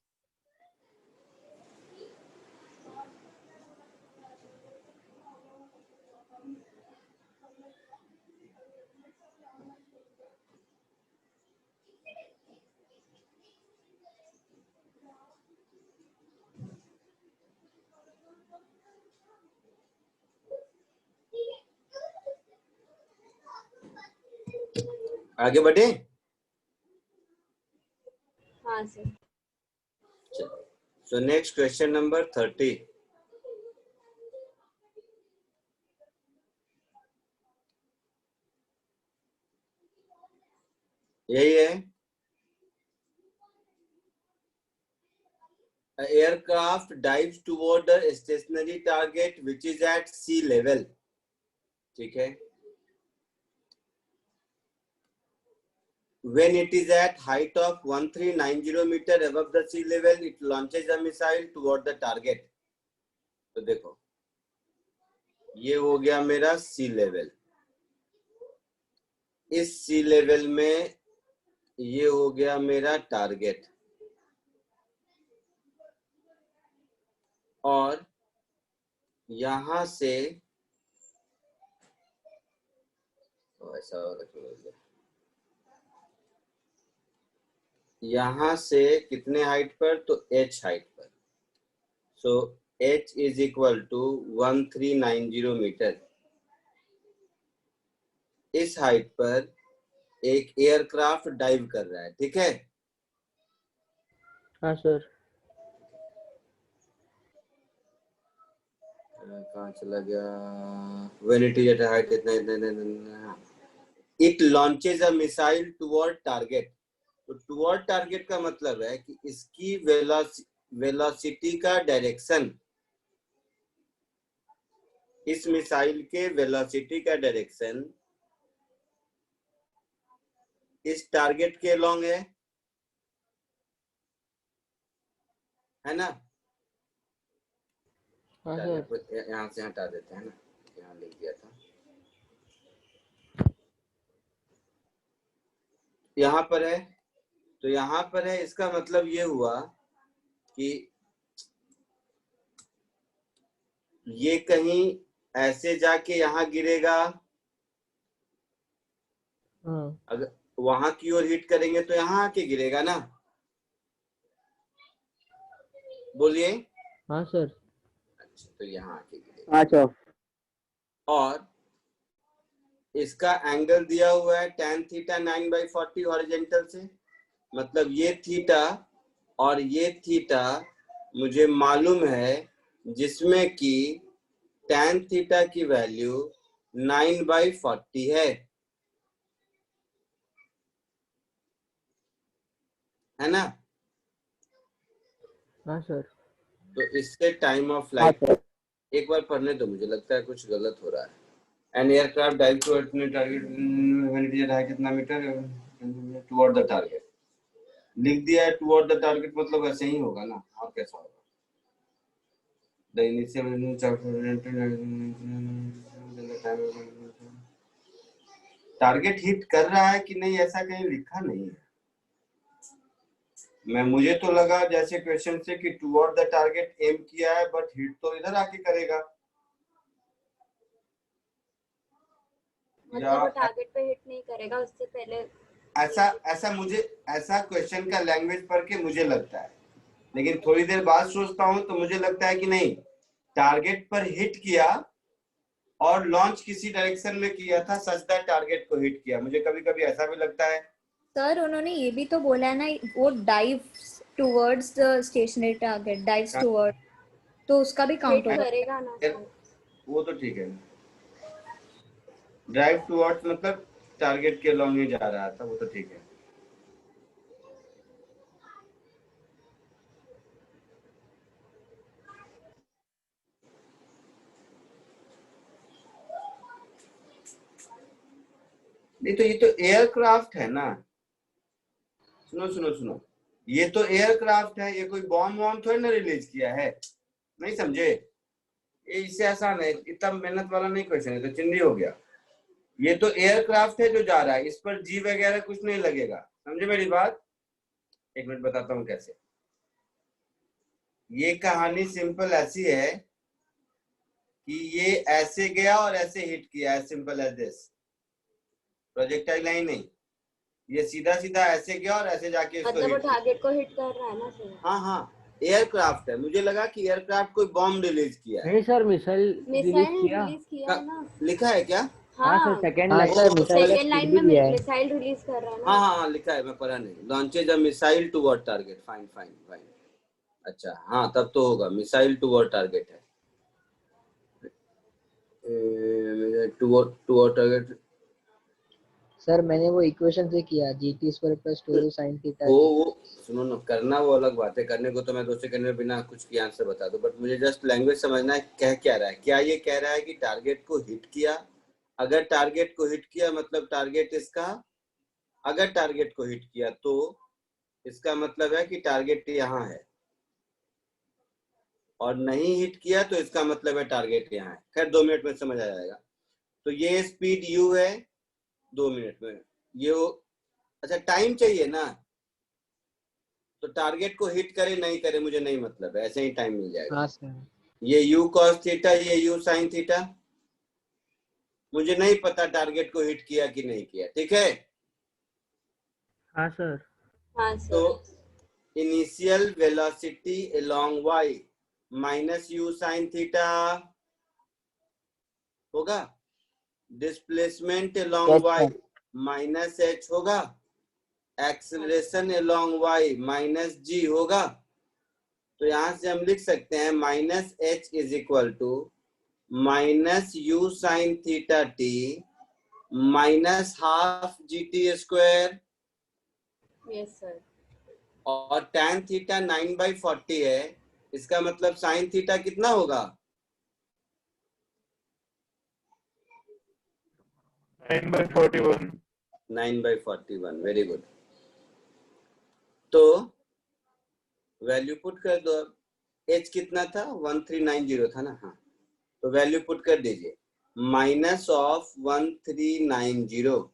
आगे बढ़े। हाँ sir. So next question number 30. यही है, an aircraft dives toward a stationary target which is at sea level. ठीक है, when it is at height of 1390 meter above the sea level, it launches a missile toward the target. तो देखो ये हो गया मेरा सी लेवल, इस सी level में ये हो गया मेरा टारगेट, और यहां से ऐसा होगा, यहां से कितने हाइट पर? तो h हाइट पर। So h is equal to 1390 metre. इस हाइट पर एक एयरक्राफ्ट डाइव कर रहा है, ठीक है। हाँ सर। कहाँ चला गया? When it is at a height, it launches a missile toward target. तो toward target का मतलब है कि इसकी वेलोसिटी का डायरेक्शन, इस मिसाइल के वेलोसिटी का डायरेक्शन इस टारगेट के अलोंग है ना। हाँ सर। यहाँ से हटा देते हैं ना, यहाँ लिख दिया था, यहाँ पर है, तो यहाँ पर है। इसका मतलब ये हुआ कि ये कहीं ऐसे जाके यहाँ गिरेगा, हाँ। अगर वहां की ओर हिट करेंगे तो यहाँ आके गिरेगा ना। बोलिए। हाँ सर। अच्छा, तो यहाँ आके गिरेगा। हाँ सर। और इसका एंगल दिया हुआ है tan थीटा 9/40 हॉरिजॉन्टल से, मतलब ये थीटा और ये थीटा मुझे मालूम है, जिसमें कि tan थीटा की वैल्यू 9/40 है ना। हाँ सर। तो इससे टाइम ऑफ हाँ फ्लाइट, सर। एक बार पढ़ने तो मुझे लगता है कुछ गलत हो रहा है। एन एयरक्राफ्ट डाइव टू अपने टारगेट कितना मीटर टुवर्ड द टारगेट, लिख दिया है टुवर्ड द टारगेट, मतलब ऐसे ही होगा ना, और कैसा होगा। द इनिशियल टारगेट हिट कर रहा है कि नहीं ऐसा कहीं लिखा नहीं है। मुझे तो लगा जैसे क्वेश्चन से कि टुवर्ड द टारगेट एम किया है, बट हिट तो इधर आके करेगा। मतलब वो टारगेट पे हिट नहीं करेगा, उससे पहले ऐसा क्वेश्चन का लैंग्वेज पढ़ के मुझे लगता है, लेकिन थोड़ी देर बाद सोचता हूँ तो मुझे लगता है कि नहीं, टारगेट पर हिट किया और लॉन्च किसी डायरेक्शन में किया था, सच दैट टारगेट को हिट किया। मुझे कभी कभी ऐसा भी लगता है। सर उन्होंने ये भी तो बोला है ना, वो dive towards the stationary target, dives toward, तो उसका भी काउंट हिट होगा। करेगा ना सर। वो तो ठीक है, ड्राइव टुवर्ड्स मतलब टारगेट के लॉन्ग ही जा रहा था, वो तो ठीक है। नहीं तो ये तो एयरक्राफ्ट है ना। सुनो, ये तो एयरक्राफ्ट है, ये कोई बॉम्ब वॉम्ब थोड़ी ना रिलीज किया है, नहीं समझे। ये इससे आसान है, इतना मेहनत वाला नहीं क्वेश्चन है, तो चिंदी हो गया। ये तो एयरक्राफ्ट है जो जा रहा है, इस पर जी वगैरह कुछ नहीं लगेगा, समझे मेरी बात। एक मिनट बताता हूँ कैसे। ये कहानी सिंपल ऐसी है कि ये ऐसे गया और ऐसे हिट किया, as simple as this. Projectile line नहीं, ये सीधा सीधा ऐसे गया और ऐसे जाके इसको मतलब वो हिट किया। टारगेट को हिट कर रहा है ना सर। हाँ, एयरक्राफ्ट है। मुझे लगा कि एयरक्राफ्ट कोई बॉम्ब रिलीज किया है। नहीं सर, मिसाइल रिलीज किया। रिलीज किया है ना। लिखा है क्या? हाँ सर, हाँ सेकंड हाँ लाइन। सर, मिसाइल का सेकेंड लाइन स्पीड में भी दिया है। मिसाइल रिलीज कर रहा है ना। हाँ लिखा है, मैं पढ़ा नहीं। Launches a missile toward target, fine. अच्छा हाँ, तब तो होगा, मिसाइल टुवर्ड टारगेट है, टुवर्ड टारगेट। सर मैंने वो इक्वेशन से किया, GT square plus 2 sin theta. वो सुनो ना, करना वो अलग बात है, करने को तो मैं 2 सेकंड में बिना कुछ किए आंसर बता दूं, बट मुझे जस्ट लैंग्वेज समझना है, कह क्या रहा है। क्या ये कह रहा है कि टारगेट को हिट किया? अगर टारगेट को हिट किया मतलब टारगेट इसका, अगर टारगेट को हिट किया तो इसका मतलब है कि टारगेट यहाँ है, और नहीं हिट किया तो इसका मतलब है टारगेट यहाँ है। खैर 2 मिनट में समझ आ जाएगा। तो ये स्पीड u है, 2 मिनट में ये अच्छा टाइम चाहिए ना, तो टारगेट को हिट करे नहीं करे मुझे नहीं मतलब है, ऐसे ही टाइम मिल जाएगा। हाँ सर। ये u cos थीटा, ये u sin थीटा, मुझे नहीं पता टारगेट को हिट किया कि नहीं किया, ठीक है। हाँ सर। हाँ तो sir. Initial velocity along y minus u sin theta होगा, displacement along Yes, y sir. Minus H होगा, acceleration along Y minus G होगा। तो यहां से हम लिख सकते हैं minus H is equal to minus U sine theta T minus half G T square, yes sir. और tan थीटा 9/40 है, इसका मतलब साइन थीटा कितना होगा? 9/41। 9/41, वेरी गुड। तो वैल्यू पुट कर दो। एच कितना था? 1390 था ना? हाँ, तो वैल्यू पुट कर दीजिए। Minus of 1390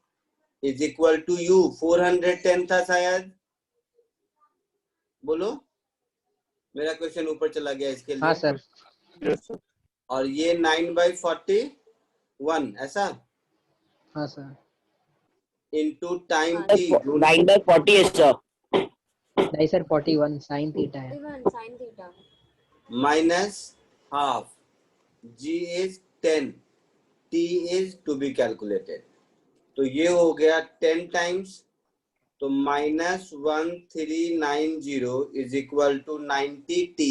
is equal to u 410 था शायद, बोलो। मेरा क्वेश्चन ऊपर चला गया इसके हाँ लिए। सर। Yes sir. और ये 9/41 ऐसा हाँ सर। इंटू टाइम हाँ। टी 9/40 है सर। नहीं सर 41 साइन थीटा है। 41 sin theta। minus half, g is 10, t is to be calculated। तो ये हो गया 10 टाइम्स, तो -1390 is equal to 90t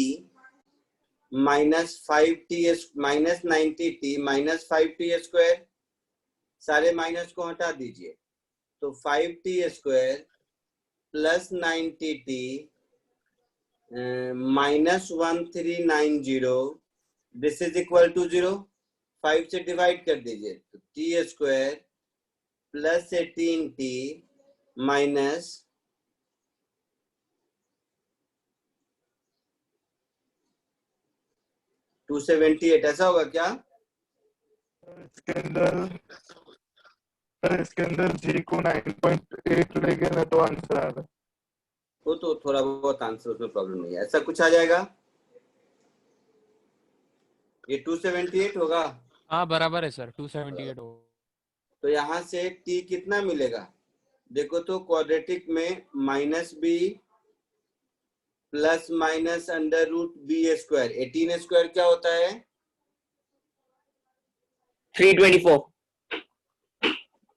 -5t -90t -5t square. सारे माइनस को हटा दीजिए, तो 5t square plus 90t -1390 this is equal to 0। 5 से डिवाइड कर दीजिए, तो T square plus 18t minus 278 ऐसा होगा क्या? इसके अंदर जी को 9.8 लेंगे ना तो आंसर आ रहा। वो तो थोड़ा बहुत आंसर, उसमें प्रॉब्लम नहीं है, ऐसा कुछ आ जाएगा। ये 278 होगा। हाँ बराबर है सर, 278 हो। तो यहाँ से t कितना मिलेगा? देखो तो क्वाड्रेटिक में minus b plus minus under root b square, 18 square क्या होता है? 324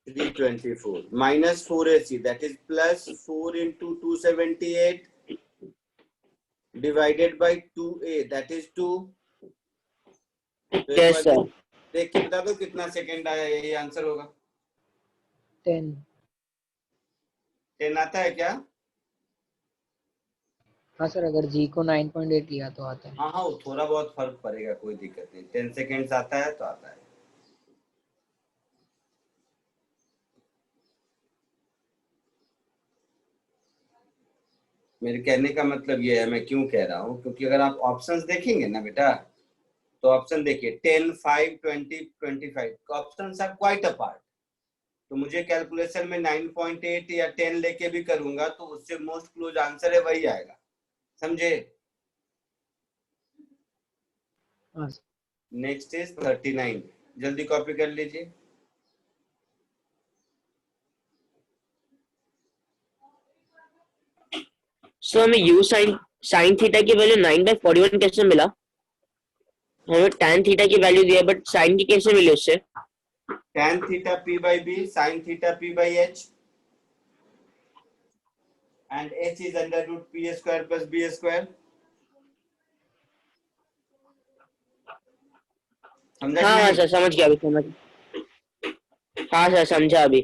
324 minus 4ac, that is plus 4 into 278 divided by 2a, that is 2। तो एक यस बार सर। देख के बता दो कितना सेकंड आया, यही आंसर होगा। 10। 10 आता है क्या? हाँ सर अगर जी को 9.8 लिया तो आता है। हाँ हाँ, वो थोड़ा बहुत फर्क पड़ेगा, कोई दिक्कत नहीं। 10 सेकेंड्स आता है तो आता है। मेरे कहने का मतलब ये है, मैं क्यों कह रहा हूँ, क्योंकि अगर आप ऑप्शंस देखेंगे ना बेटा, तो ऑप्शन देखिए 10, 5, 20, 25, ऑप्शंस आर क्वाइट अपार्ट। तो मुझे कैलकुलेशन में 9.8 या 10 लेके भी करूंगा तो उससे मोस्ट क्लोज आंसर है वही आएगा, समझे? हाँ सर। नेक्स्ट इज 39, जल्दी कॉपी कर लीजिए। सर हमें यू साइन थीटा की वैल्यू 9/41 कैसे मिला? हमें tan थीटा की वैल्यू दिया, बट साइन की कैसे मिली उससे? tan theta p/b sin theta p/h and h is under root p square plus b square। समझा कि हाँ हाँ नहीं? सर समझ गया अभी, समझ। हाँ सर समझा अभी।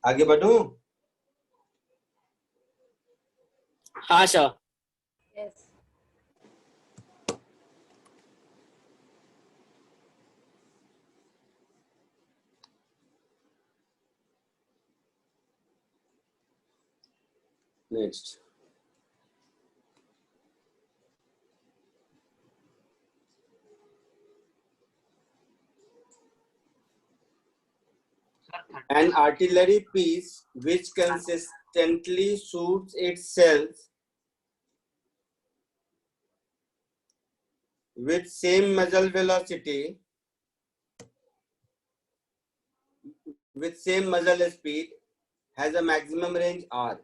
आगे बढ़ूं? हाँ sir. Yes. Next, an artillery piece which consistently shoots itself with same muzzle velocity with same muzzle speed has a maximum range r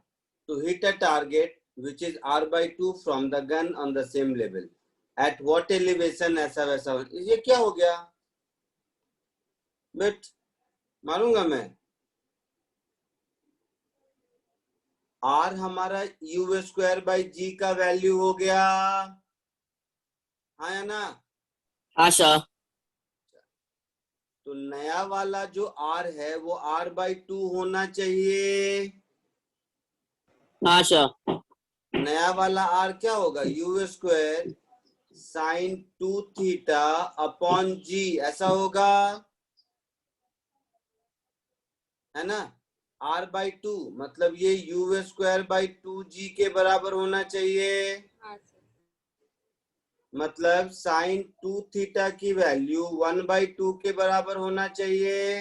to hit a target which is r by 2 from the gun on the same level at what elevation, ऐसा वैसा। ये क्या हो गया but मारूंगा मैं। r हमारा u square by g का वैल्यू हो गया, हाँ या ना? हाँ सर। तो नया वाला जो r है वो r बाई 2 होना चाहिए। हाँ सर। नया वाला r क्या होगा? u square sign 2 theta upon g, ऐसा होगा, है ना? r बाई 2 मतलब ये u स्क्वायर बाई 2g के बराबर होना चाहिए। हाँ सर। मतलब साइन 2 थीटा की वैल्यू 1/2 के बराबर होना चाहिए।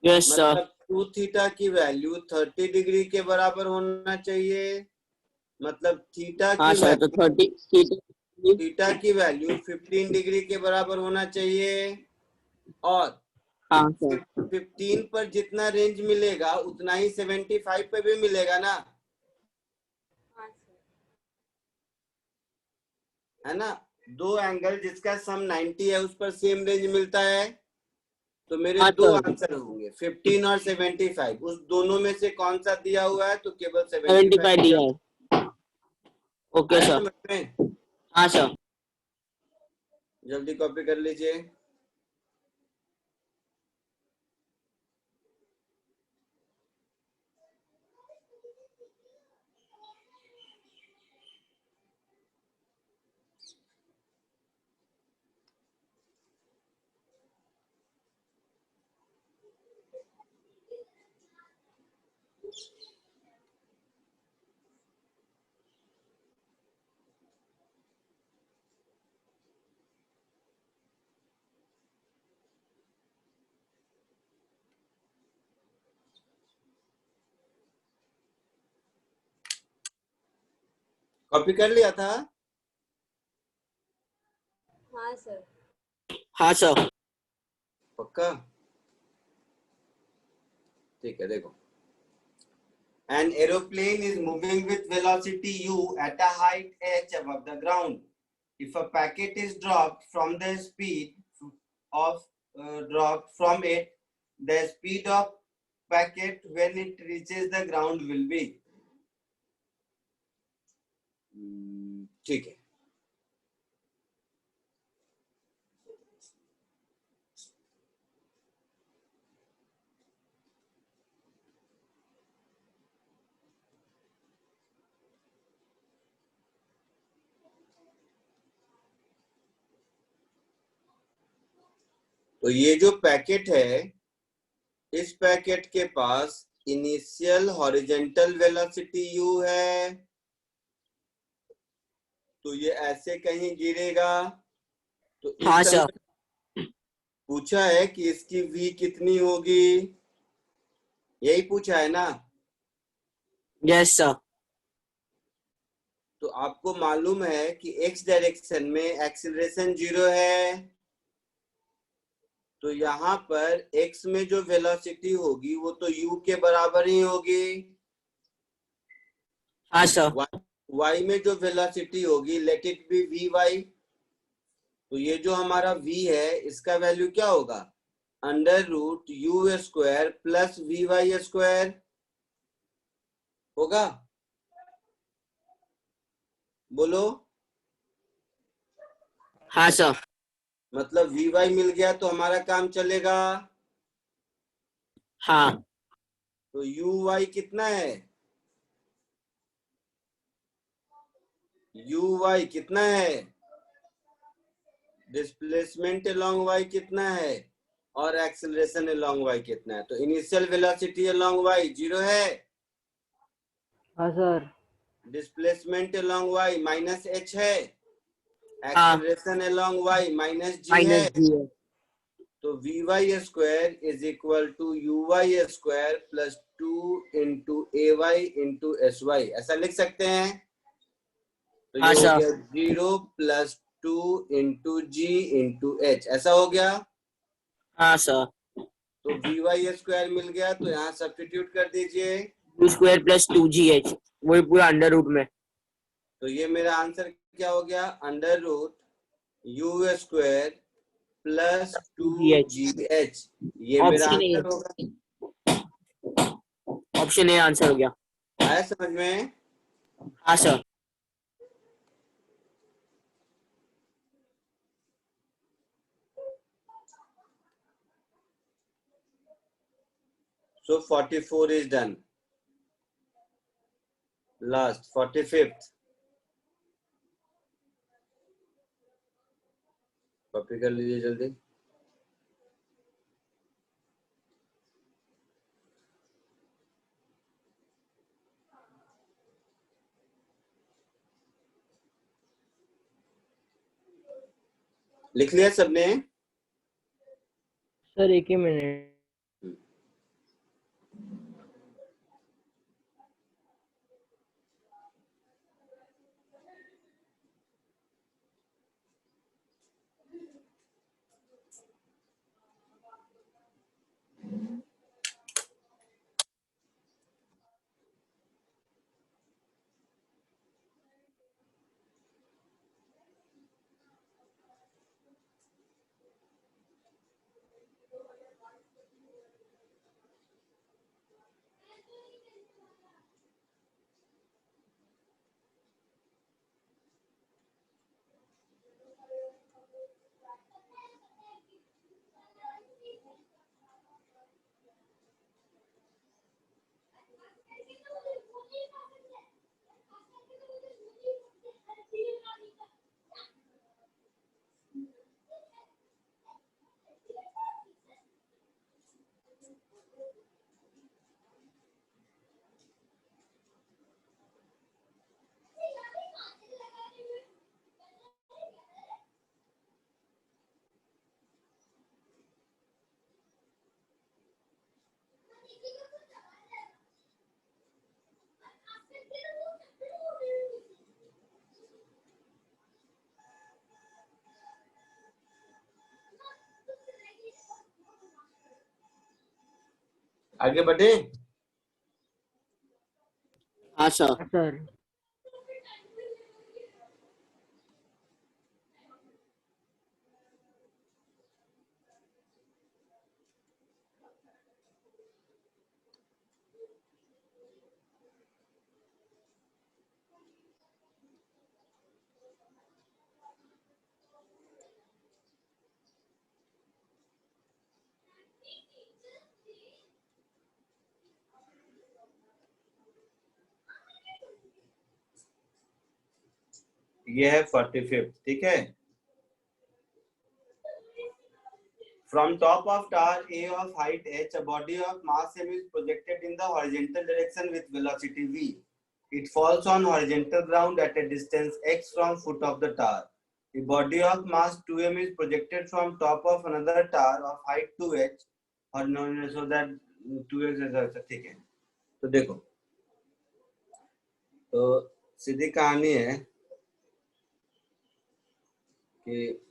Yes sir. मतलब 2 थीटा की वैल्यू 30 डिग्री के बराबर होना चाहिए। मतलब थीटा हाँ की सर, तो 30 थीटा की वैल्यू 15 डिग्री के बराबर होना चाहिए। और हाँ सर। 15 पर जितना रेंज मिलेगा उतना ही 75 पे भी मिलेगा ना, हाँ सर। है ना? दो एंगल जिसका सम 90 है उस पर सेम रेंज मिलता है, तो मेरे हाँ दो सर। आंसर होंगे 15 और 75। उस दोनों में से कौन सा दिया हुआ है? तो केवल 75 दिया है। ओके आया सर। समझ में? हाँ सर। जल्दी कॉपी कर लीजिए। कॉपी कर लिया था? हाँ सर। हाँ सर। पक्का? ठीक है, देखो। An aeroplane is moving with velocity u at a height h above the ground. If a packet is dropped from the speed of dropped from it, the speed of packet when it reaches the ground will be, ठीक है। तो ये जो packet है, इस packet के पास initial horizontal velocity u है, तो ये ऐसे कहीं गिरेगा। तो इस हाँ समय सर। पूछा है कि इसकी v कितनी होगी, यही पूछा है ना? Yes sir. तो आपको मालूम है कि x डायरेक्शन में एक्सीलरेशन 0 है, तो यहाँ पर x में जो वेलोसिटी होगी वो तो u के बराबर ही होगी। हाँ सर। y में जो वेलोसिटी होगी लेट इट बी vy, तो ये जो हमारा v है इसका वैल्यू क्या होगा? √u square plus vy square होगा। बोलो। हाँ सर। मतलब vy मिल गया तो हमारा काम चलेगा। हाँ। तो uy कितना है, uy कितना है, डिस्प्लेसमेंट अलोंग y कितना है और एक्सेलरेशन अलोंग y कितना है। तो इनिशियल वेलोसिटी अलोंग y 0 है, हाँ सर। Displacement along y minus h है, हाँ acceleration along y minus g minus है। जी है। तो vy square is equal to uy square plus 2 into ay into sy, ऐसा लिख सकते हैं। तो हाँ ये हो सर। गया 0 प्लस 2 इंटू जी इंटू एच, ऐसा हो गया। हाँ सर। तो vy स्क्वायर मिल गया, तो यहाँ सब्स्टिट्यूट कर दीजिए। यू स्क्वायर प्लस 2gh, वही पूरा अंडर रूट में। तो ये मेरा आंसर क्या हो गया, under root u square plus 2gh, ये मेरा ऑप्शन ए, आंसर होगा। ऑप्शन ए आंसर हो गया। आया समझ में? हाँ sir. So 44 is done. Last 45th. Copy कर लीजिए जल्दी। लिख लिया सबने? सर एक ही मिनट। आगे बढ़े? हाँ सर। हाँ सर। ये है 45th, ठीक है। From top of tower A of height h, a body of mass m is projected in the horizontal direction with velocity v. It falls on horizontal ground at a distance x from foot of the tower. The body of mass 2m is projected from top of another tower of height 2h, or known so that 2h is, ठीक है। तो देखो, तो सीधी कहानी है कि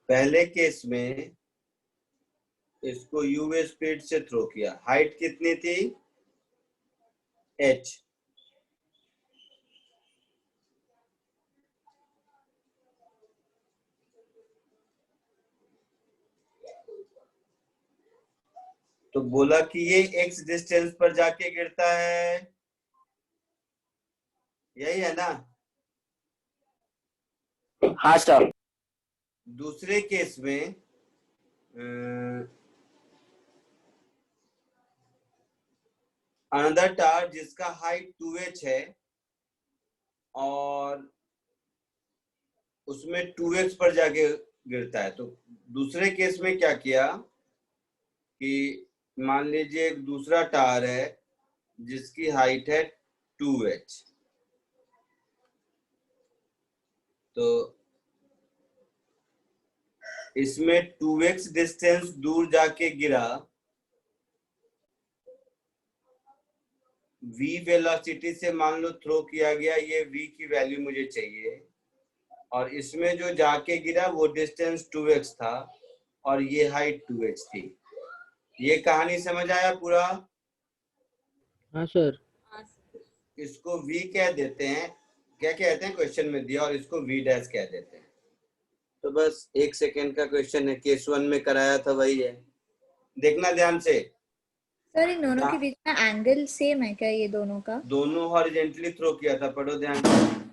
पहले case में इसको यूवी स्पीड से थ्रो किया, हाइट कितनी थी, h, तो बोला कि ये x डिस्टेंस पर जाके गिरता है, यही है ना। हाँ सर। दूसरे केस में अनदर टावर जिसका हाइट 2h है और उसमें 2x पर जाके गिरता है। तो दूसरे केस में क्या किया कि मान लीजिए एक दूसरा टावर है जिसकी हाइट है 2h, तो इसमें 2x डिस्टेंस दूर जाके गिरा, v वेलोसिटी से मान लो थ्रो किया गया, ये v की वैल्यू मुझे चाहिए, और इसमें जो जाके गिरा वो डिस्टेंस 2x था और ये हाइट 2h थी। ये कहानी समझ आया पूरा? हाँ सर। हाँ सर। इसको v कह देते हैं, क्या कहते हैं क्वेश्चन में दिया, और इसको v डैश कह देते हैं। तो बस 1 सेकेंड का क्वेश्चन है, केस 1 में कराया था वही है, देखना ध्यान से। सर इन दोनों के बीच में एंगल सेम है क्या ये दोनों का? दोनों हॉरिजेंटली थ्रो किया था, पढ़ो ध्यान से।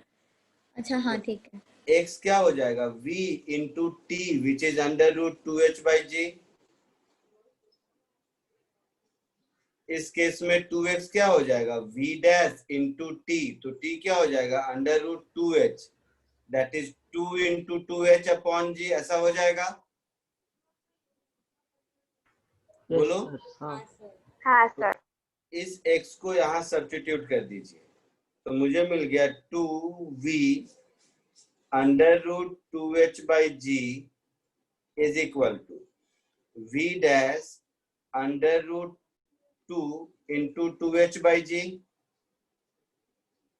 अच्छा हाँ ठीक है। x क्या हो जाएगा, v into T which is under root 2h by G. इस केस में 2x क्या हो जाएगा, v डैश इंटू टी, तो t क्या हो जाएगा under root 2h, that is 2 into 2h upon G, ऐसा हो जाएगा। बोलो। हाँ हाँ सर। हाँ सर। इस x को यहाँ सब्स्टिट्यूट कर दीजिए, तो मुझे मिल गया 2v under root 2h by G is equal to v dash under root 2 into 2h by G.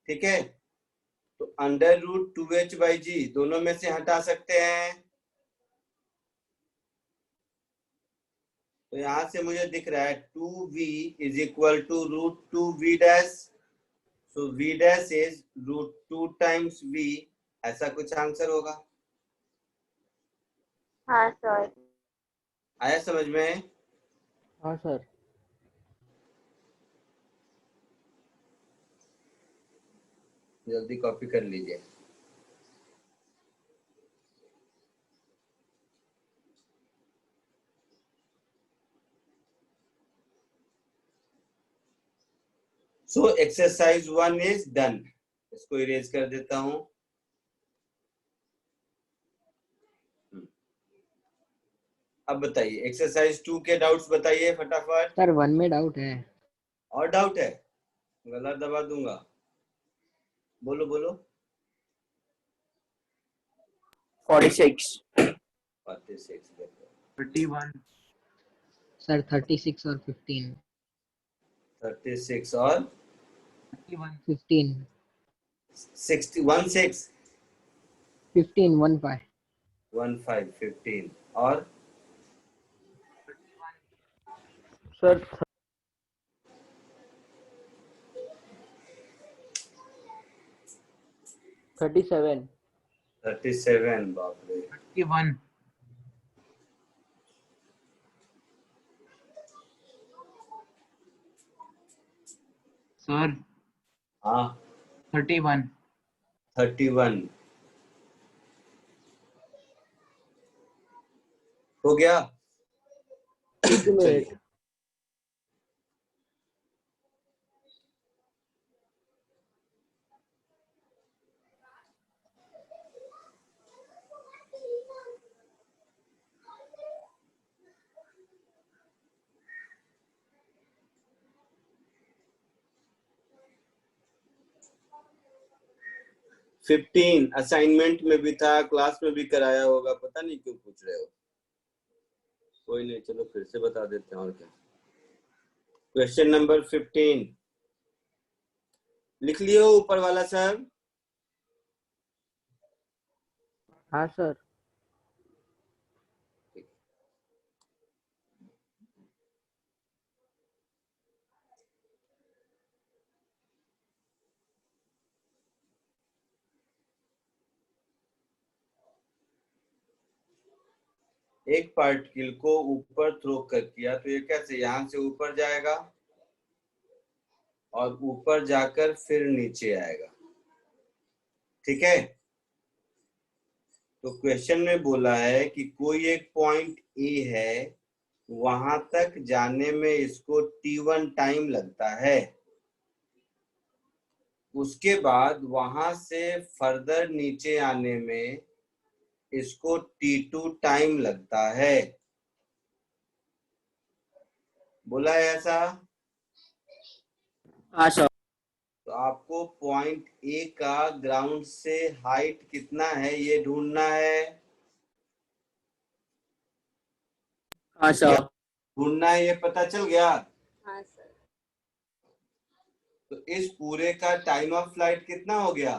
ठीक है, तो अंडर रूट 2h बाई जी दोनों में से हटा सकते हैं, तो यहां से मुझे दिख रहा है 2v is equal to root 2v dash, so v dash is root 2 times v, ऐसा कुछ आंसर होगा। हाँ सर। आया समझ में? हाँ सर। जल्दी कॉपी कर लीजिए। सो एक्सरसाइज 1 इज डन, इसको इरेज कर देता हूं। अब बताइए एक्सरसाइज 2 के डाउट्स बताइए फटाफट। सर 1 में डाउट है। और डाउट है? गला दबा दूंगा, बोलो बोलो। 46। 46 देखो, 31 सर 36 और 15। 36 और 15 61 6 15 1 5 15 15 और सर 37। 37, बाप रे। 31 सर हाँ 31 31 हो गया। एक मिनट। फिफ्टीन असाइनमेंट में भी था, क्लास में भी कराया होगा, पता नहीं क्यों पूछ रहे हो। कोई नहीं, चलो फिर से बता देते हैं और क्या। क्वेश्चन नंबर 15 लिख लियो ऊपर वाला सब। हाँ सर। एक पार्टिकल को ऊपर थ्रो कर किया, तो ये कैसे, यहां से ऊपर जाएगा और ऊपर जाकर फिर नीचे आएगा। ठीक है, तो क्वेश्चन में बोला है कि कोई एक पॉइंट ए है, वहां तक जाने में इसको t1 टाइम लगता है, उसके बाद वहां से फर्दर नीचे आने में इसको t2 टाइम लगता है। बोला है ऐसा? हाँ सर। तो आपको पॉइंट ए का ग्राउंड से हाइट कितना है ये ढूंढना है। हाँ सर। ढूंढना है, ये पता चल गया। हाँ सर। तो इस पूरे का टाइम ऑफ फ्लाइट कितना हो गया?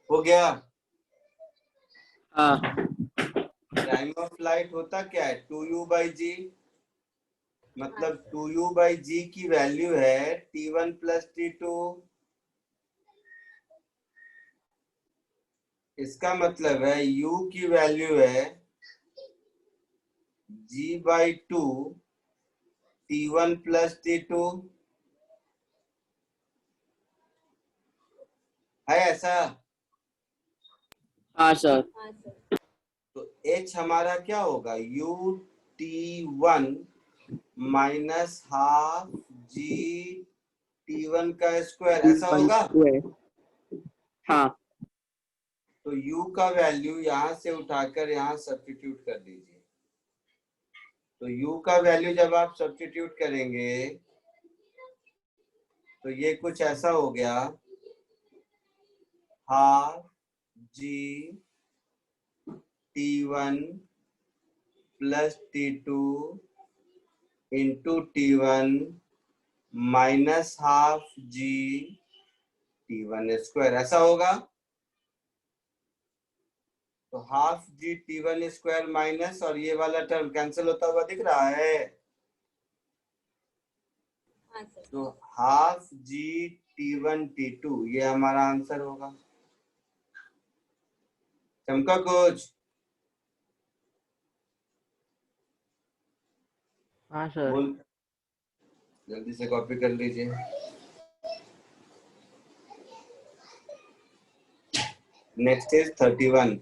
हो गया। हाँ टाइम ऑफ फ्लाइट होता क्या है? 2u/g, मतलब 2u/g की वैल्यू है t1 प्लस t2। इसका मतलब है u की वैल्यू है g/2 t1 प्लस t2। है ऐसा? हाँ सर। हाँ सर। तो h हमारा क्या होगा? u t1 minus half g t1 का स्क्वायर, ऐसा होगा। हाँ तो u का वैल्यू यहां से उठाकर यहां सब्स्टिट्यूट कर दीजिए। तो u का वैल्यू जब आप सब्स्टिट्यूट करेंगे तो ये कुछ ऐसा हो गया, half g t1 plus t2 into t1 minus half g t1 square, ऐसा होगा। तो हाफ जी t1 स्क्वायर माइनस, और ये वाला टर्म कैंसिल होता हुआ दिख रहा है। हाँ सर। तो हाफ जी t1 t2 ये हमारा आंसर होगा। चमका कुछ? हाँ सर। बोल, जल्दी से कॉपी कर लीजिए। Next is 31।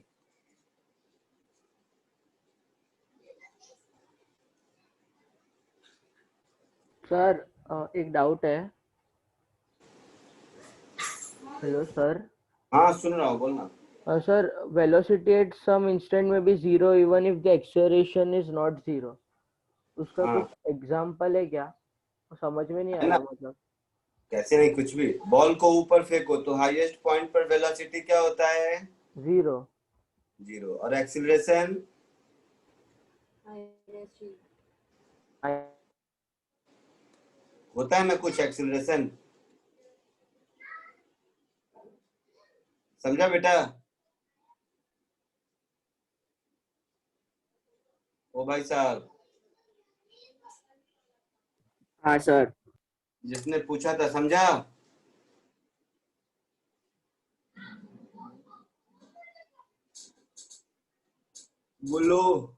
सर एक डाउट है। Hello sir. हाँ सुन रहा हूँ, बोलना। Sir velocity at some instant में भी zero even if the acceleration is not zero, उसका हाँ, कुछ एग्जांपल है क्या? समझ में नहीं है ना? आया मतलब। कैसे नहीं, कुछ भी। बॉल को ऊपर फेंको तो हाईएस्ट पॉइंट पर वेलोसिटी क्या होता है? जीरो। जीरो। और एक्सीलरेशन? होता है ना कुछ एक्सीलरेशन। समझा बेटा? ओ भाई साहब, हाँ सर। जिसने पूछा था समझा? बोलो।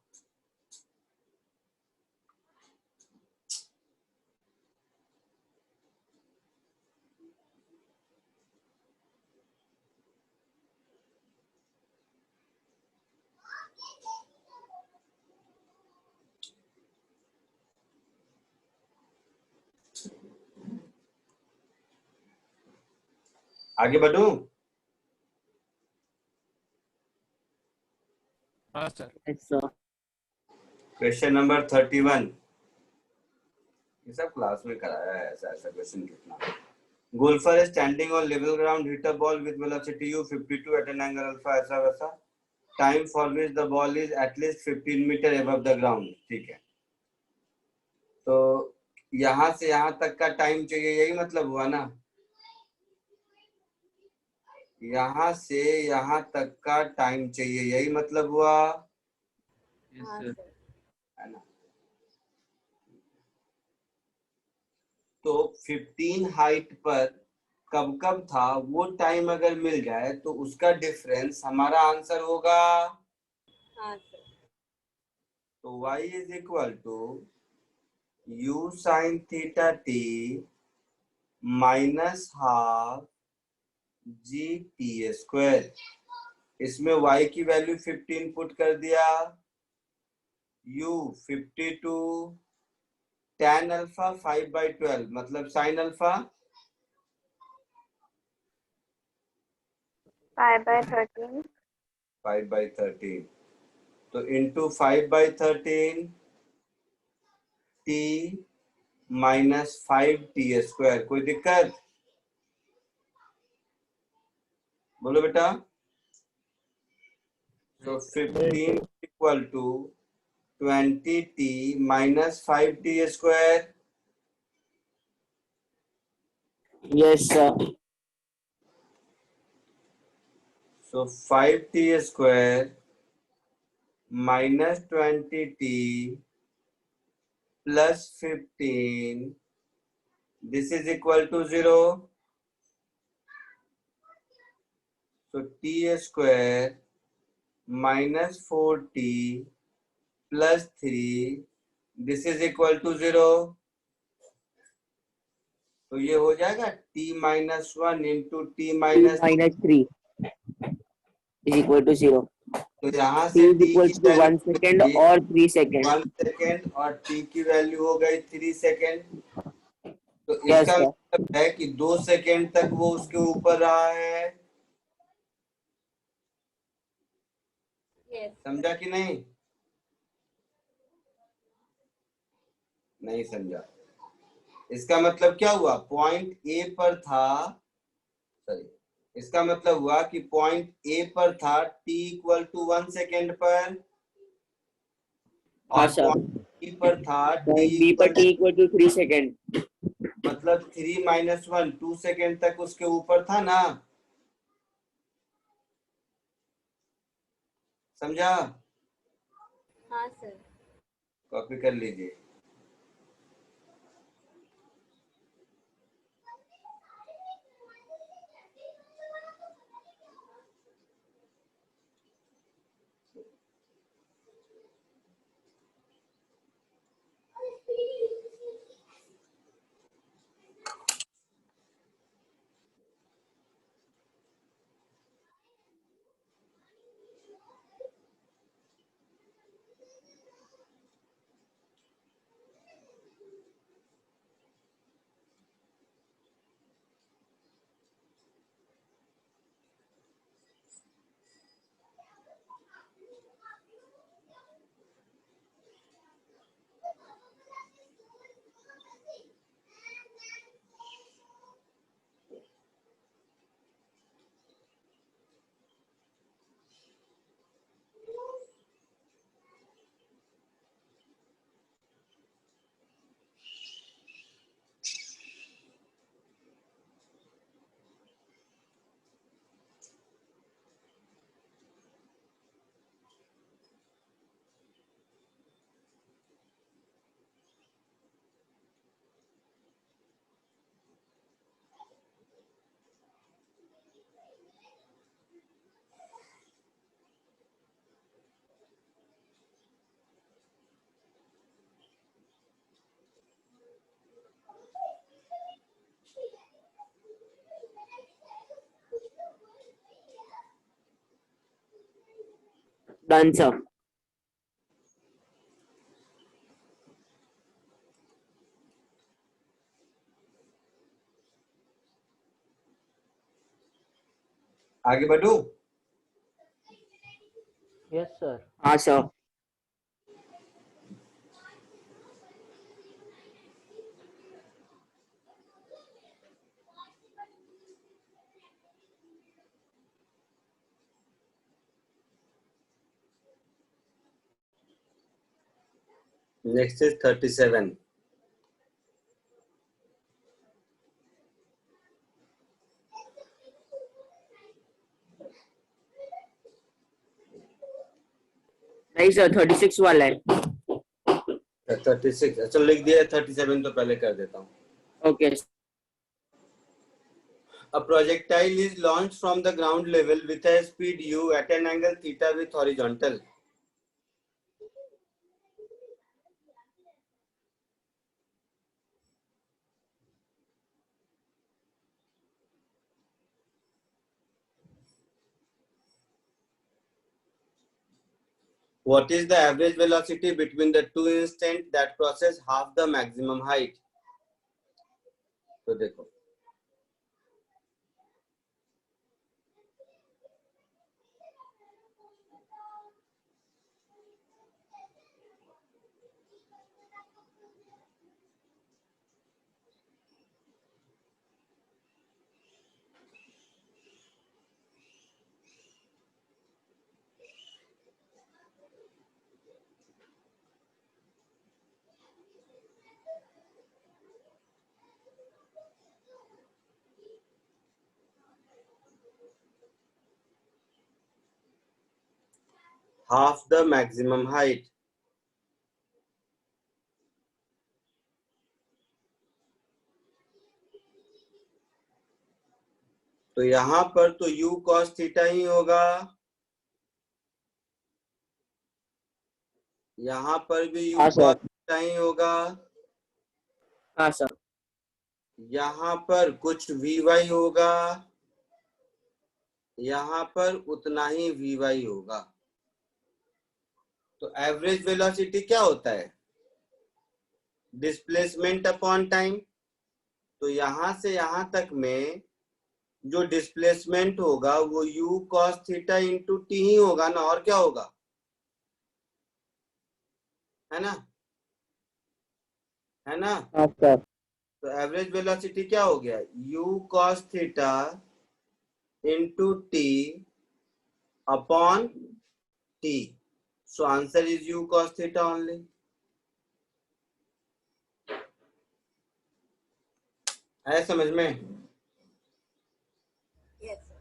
आगे बढ़ूं? हाँ सर। ऐसा। Question number 31। ये सब क्लास में कराया है, ऐसा ऐसा क्वेश्चन कितना। Golfer is standing on level ground, hit a ball with velocity u 52 at an angle alpha, ऐसा वैसा। Time for which the ball is at least 15 meter above the ground। ठीक है, तो यहाँ से यहाँ तक का टाइम चाहिए, यही मतलब हुआ ना। यहाँ से यहाँ तक का टाइम चाहिए, यही मतलब हुआ, हाँ सर। है ना। तो 15 हाइट पर कब कब था वो टाइम अगर मिल जाए तो उसका डिफरेंस हमारा आंसर होगा। हाँ सर। तो y is equal to u sin theta t minus half G T square. इसमें y की वैल्यू 15 पुट कर दिया, u 52, tan अल्फा 5/12 मतलब sin अल्फा 5/13 5/13, तो into 5/13 t minus 5t square. कोई दिक्कत? बोलो बेटा। तो 15 equal to 20t minus 5t square. Yes, sir. So 5t square minus 20t plus 15, this is equal to 0. So t square minus 4t plus 3, this is equal to 0. तो ये हो जाएगा t minus 1 into t T minus, minus 3 is equal to 0. तो यहाँ T से is t equal की to 1 second value or 3 seconds. 1 second और t की वैल्यू हो गई 3 सेकेंड। तो Yes, इसका sir. मतलब है कि 2 सेकेंड तक वो उसके ऊपर रहा है। yes समझा कि नहीं? नहीं समझा। इसका मतलब क्या हुआ? पॉइंट ए पर था, सॉरी, इसका मतलब हुआ कि पॉइंट ए पर था t इक्वल टू 1 सेकेंड पर, हाँ और सर। पॉइंट बी पर था t Point B पर equal, T equal to 3 second. मतलब 3 माइनस 1 2 सेकेंड तक उसके ऊपर था ना। समझा? हाँ सर कॉपी कर लीजिए। Done, sir. आगे बढ़ू? Yes, sir. हाँ सर। Next is 37। नहीं सर 36 वाला है। 36, अच्छा लिख दिया। 37 तो पहले कर देता हूँ। Okay. A projectile is launched from the ground level with a speed u at an angle theta with horizontal. What is the average velocity between the two instants that crosses half the maximum height? तो देखो half the maximum height. तो यहां पर तो u cos theta ही होगा, यहां पर भी u हाँ cos सर। थीटा ही होगा, हाँ सर। यहां पर कुछ vy होगा, यहां पर उतना ही vy होगा। तो एवरेज वेलोसिटी क्या होता है? Displacement upon time. तो यहां से यहां तक में जो डिस्प्लेसमेंट होगा वो u cos theta into T ही होगा ना, और क्या होगा, है ना, है ना। हाँ सर। तो एवरेज वेलोसिटी क्या हो गया, u cos theta into T upon T. So answer is u cos theta only. है समझ में? Yes, sir.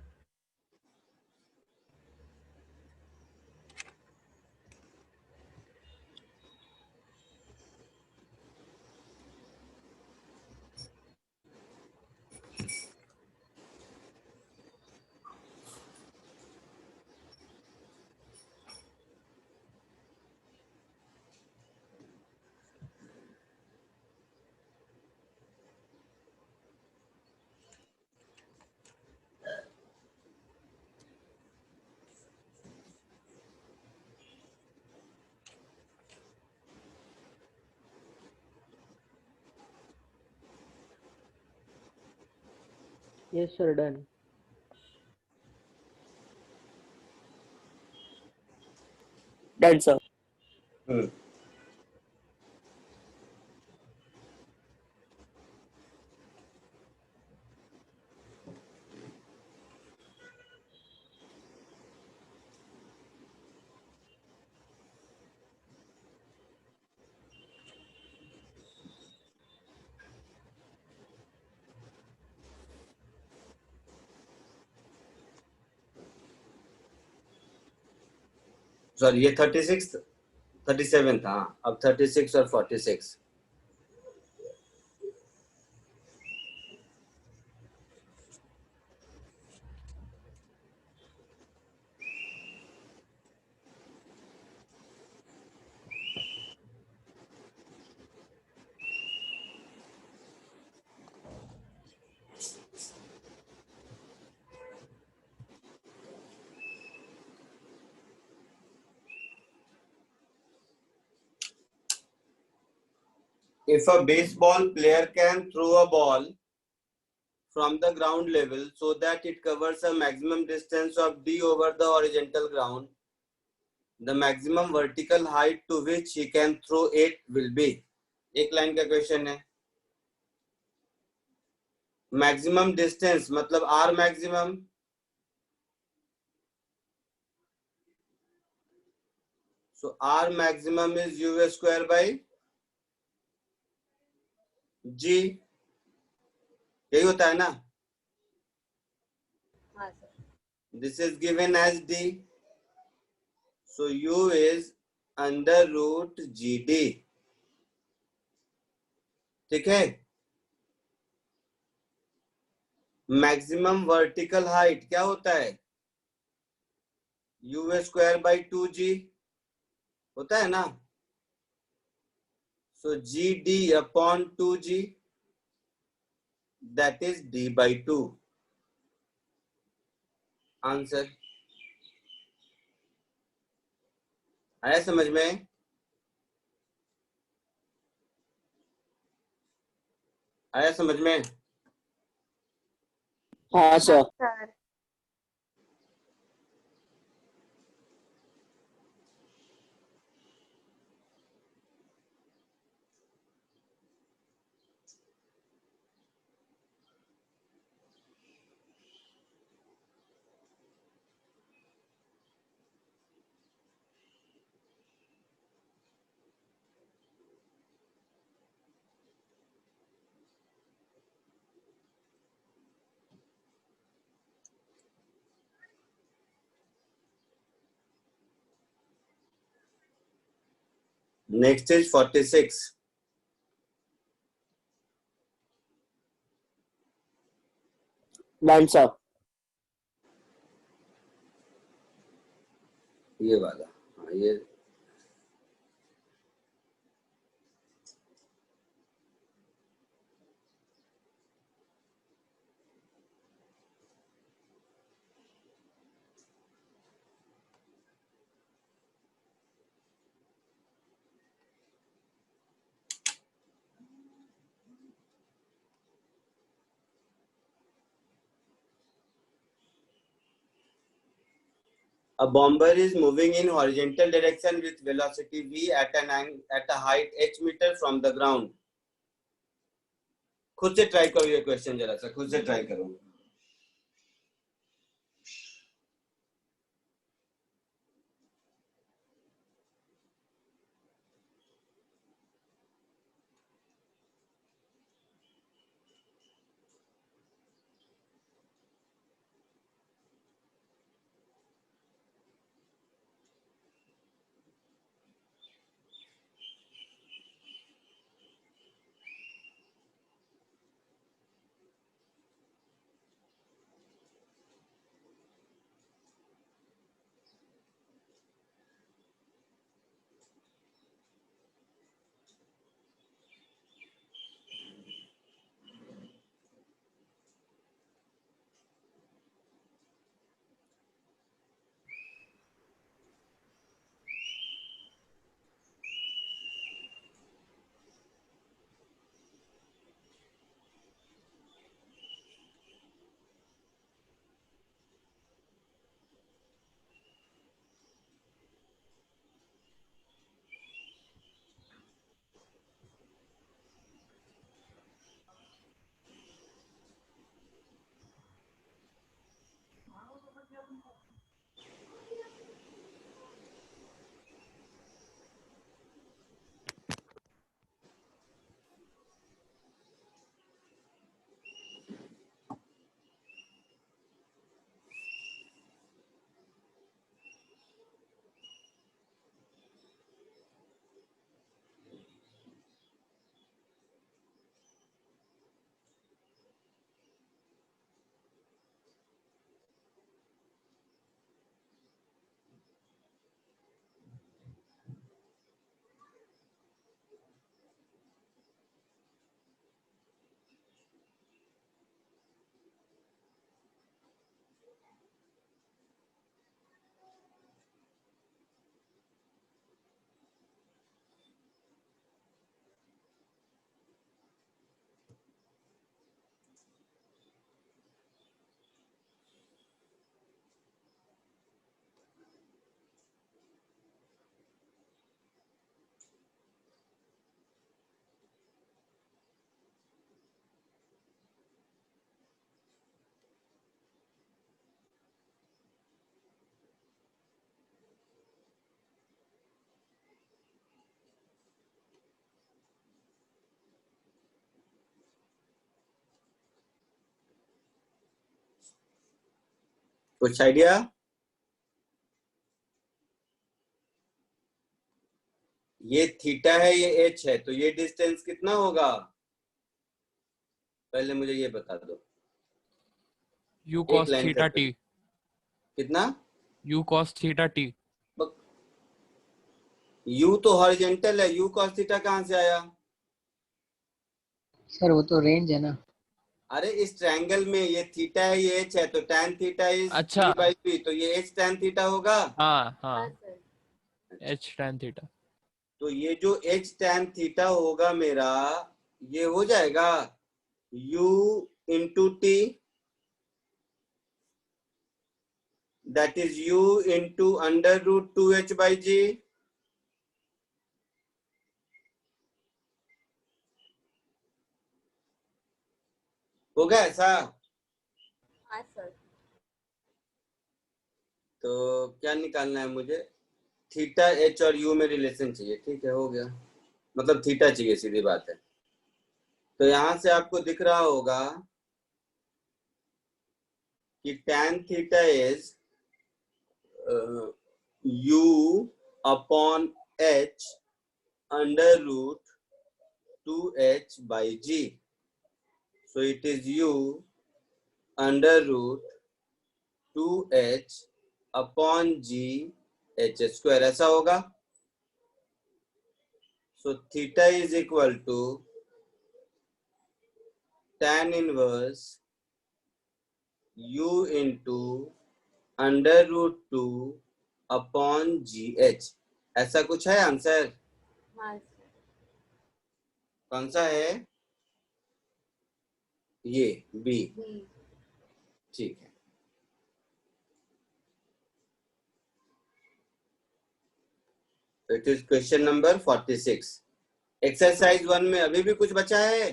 Yes, sir, done. Done sir. Sorry ये 36 37 था, अब 36 और 46। If a baseball player can throw a ball from the ground level so that it covers a maximum distance of d over the horizontal ground, the maximum vertical height to which he can throw it will be. एक line का question है। Maximum distance मतलब r maximum, so r maximum is u square by g, यही होता है ना। हाँ sir. This is given as d, so u is under root gd। ठीक है। मैक्सिमम वर्टिकल हाइट क्या होता है, u स्क्वायर बाई 2g होता है ना। So g d upon 2g, that is d by 2। Answer. आया समझ में? आया समझ में? हाँ sir. sir. Next is 46. Done sir. ये वाला, हाँ ये a bomber is moving in horizontal direction with velocity v at a height h meter from the ground. खुद से ट्राई करो ये क्वेश्चन, जरा सा खुद से ट्राई करो. कुछ आइडिया? ये थीटा है, ये एच है, तो ये डिस्टेंस कितना होगा? पहले मुझे ये बता दो. U एक cos लाइन theta करके. t. कितना? U cos theta t. U तो हॉरिजॉन्टल है, U cos थीटा कहाँ से आया? सर वो तो रेंज है ना। अरे इस ट्रायंगल में ये थीटा है, ये एच है, तो tan थीटा इज अच्छा। p by p, तो ये h tan थीटा होगा. हाँ हाँ. हाँ sir. H tan theta. तो ये जो h tan थीटा होगा मेरा, ये हो जाएगा u into t, that is u into under root 2h by g. होगा ऐसा? हाँ सर। तो क्या निकालना है मुझे? थीटा h और u में रिलेशन चाहिए। ठीक है, हो गया, मतलब थीटा चाहिए, सीधी बात है। तो यहां से आपको दिख रहा होगा कि tan theta is u upon h under root 2h by g. So it is u under root 2h upon g h square, ऐसा होगा। So theta is equal to tan inverse u into under root 2 upon gh, ऐसा कुछ है answer? हाँ sir. कौन सा है? ये बी। ठीक है, तो it is question number 46। Exercise 1 में अभी भी कुछ बचा है?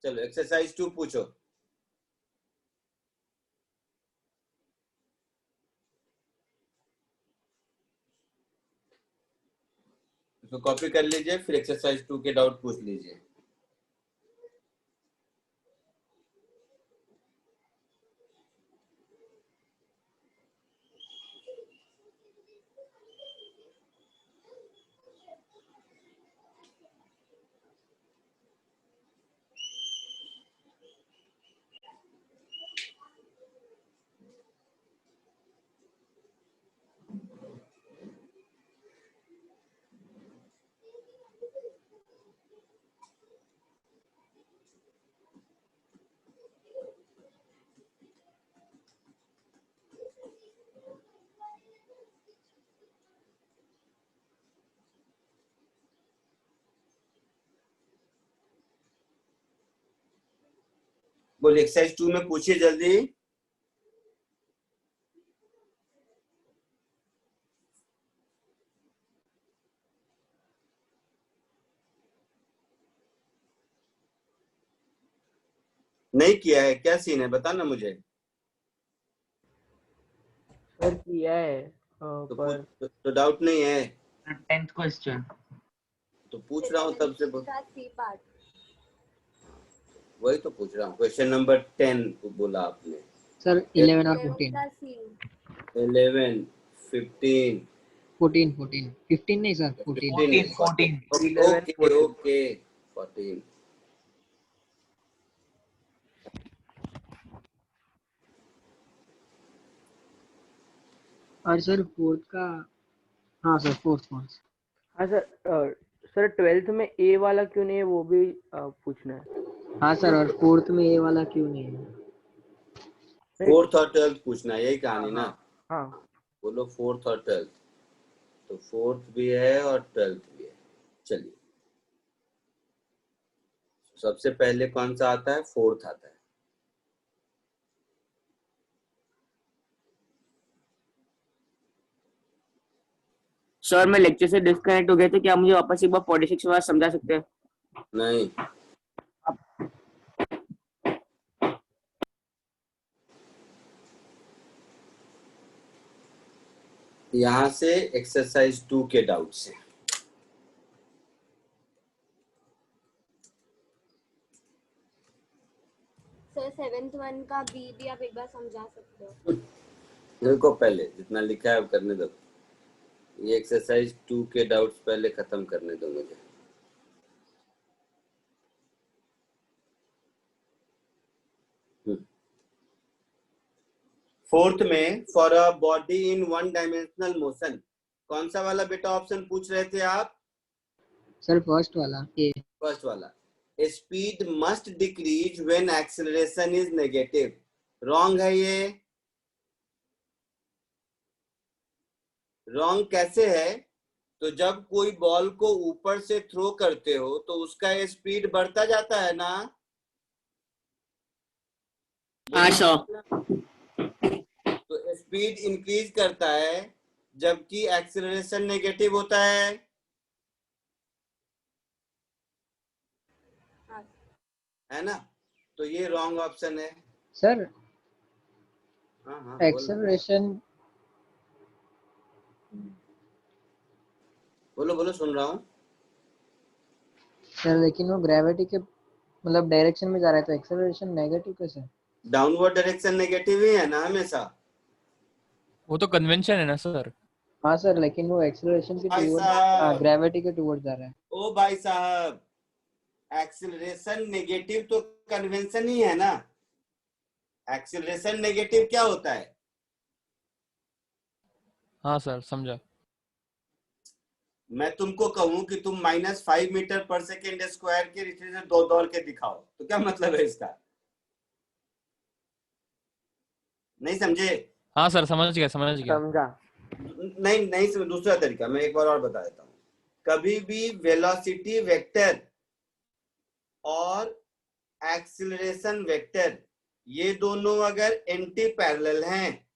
चलो एक्सरसाइज 2 पूछो। तो कॉपी कर लीजिए, फिर एक्सरसाइज 2 के डाउट पूछ लीजिए। बोलिए एक्सरसाइज 2 में पूछिए जल्दी। नहीं किया है? क्या सीन है, बताना मुझे। सर किया है तो, तो डाउट नहीं है? 10th क्वेश्चन तो पूछ रहा हूँ तब से, सी पार्ट। वही तो पूछ रहा हूँ। क्वेश्चन नंबर 10 बोला आपने सर 11 और 14 11 15 14 15 नहीं सर 14 ओके ओके 14। और सर फोर्थ का, हाँ सर फोर्थ। हाँ सर। सर 12th में ए वाला क्यों नहीं है वो भी पूछना है। हाँ सर, और फोर्थ में ए वाला क्यों नहीं है? फोर्थ और 12th पूछना है, यही कहानी ना? हाँ बोलो फोर्थ और 12th। तो फोर्थ भी है और 12th भी है। चलिए, सबसे पहले कौन सा आता है? फोर्थ आता है। सर मैं लेक्चर से डिस्कनेक्ट हो गए थे, क्या मुझे वापस एक बार 46 वाला समझा सकते हैं? नहीं, यहाँ से एक्सरसाइज 2 के डाउट से। सर 7th 1 का बी भी आप एक बार समझा सकते हो? देखो पहले जितना लिखा है अब करने दो। ये एक्सरसाइज 2 के डाउट्स पहले खत्म करने दो मुझे। फोर्थ में for a body in 1 dimensional motion, कौन सा वाला बेटा ऑप्शन पूछ रहे थे आप? सर फर्स्ट वाला ए। फर्स्ट वाला। Speed must decrease when acceleration is negative. Wrong है ये। रॉन्ग कैसे है? तो जब कोई बॉल को ऊपर से थ्रो करते हो तो उसका स्पीड बढ़ता जाता है ना? हाँ सर। तो स्पीड इंक्रीज करता है जबकि एक्सेलरेशन नेगेटिव होता है। हाँ है ना? तो ये रॉन्ग ऑप्शन है। सर हाँ हाँ बोल। एक्सेलरेशन बोलो बोलो, सुन रहा हूँ। सर लेकिन वो ग्रेविटी के मतलब डायरेक्शन में जा रहा है तो एक्सेलरेशन नेगेटिव कैसे? डाउनवर्ड डायरेक्शन नेगेटिव ही है ना हमेशा। वो तो कन्वेंशन है ना सर। हाँ सर लेकिन वो एक्सेलरेशन के भाई टुवर्ड, हाँ साहब, ग्रेविटी के टुवर्ड जा रहा है। ओ भाई साहब, एक्सेलरेशन नेगेटिव तो कन्वेंशन ही है ना। एक्सेलरेशन नेगेटिव क्या होता है? हाँ सर समझा। मैं तुमको कहूं कि तुम -5 मीटर पर सेकेंड स्क्वायर के रिश्ते से दौड़ के दिखाओ, तो क्या मतलब है इसका? नहीं समझे? हाँ सर समझ गया समझ गया। समझा। नहीं नहीं समझ। दूसरा तरीका मैं एक बार और बता देता हूँ। कभी भी वेलोसिटी वेक्टर और एक्सीलरेशन वेक्टर ये दोनों अगर एंटी पैरेलल हैं,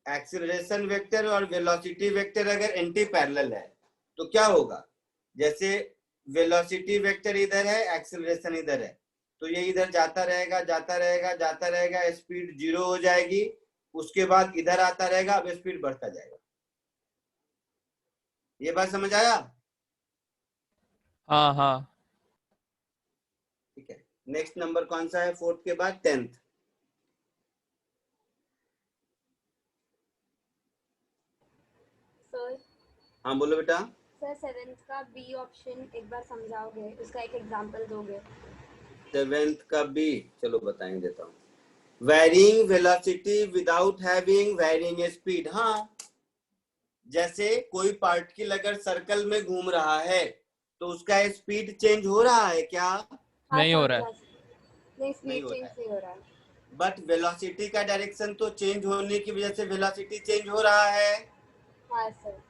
एक्सीलरेशन वेक्टर और वेलोसिटी वेक्टर अगर एंटी पैरेलल है तो क्या होगा? जैसे वेलोसिटी वेक्टर इधर है, एक्सीलरेशन इधर है, तो ये इधर जाता रहेगा जाता रहेगा जाता रहेगा, स्पीड 0 हो जाएगी। उसके बाद इधर आता रहेगा, अब स्पीड बढ़ता जाएगा। ये बात समझ आया? हाँ हाँ। ठीक है। नेक्स्ट नंबर कौन सा है? 4th के बाद 10th। सर हाँ बोलो बेटा। सर 7th का बी ऑप्शन एक बार समझाओगे, उसका एक एग्जांपल दोगे? 7th का बी, चलो बताएंगे, देता हूँ। Varying velocity without having varying speed. हाँ, जैसे कोई पार्टिकल अगर सर्कल में घूम रहा है तो उसका स्पीड चेंज हो रहा है क्या? हाँ नहीं हो सर, रहा है। नहीं नहीं स्पीड हो चेंज रहा है। नहीं हो रहा है। बट वेलोसिटी का डायरेक्शन तो चेंज होने की वजह से वेलोसिटी चेंज हो रहा है। हाँ सर।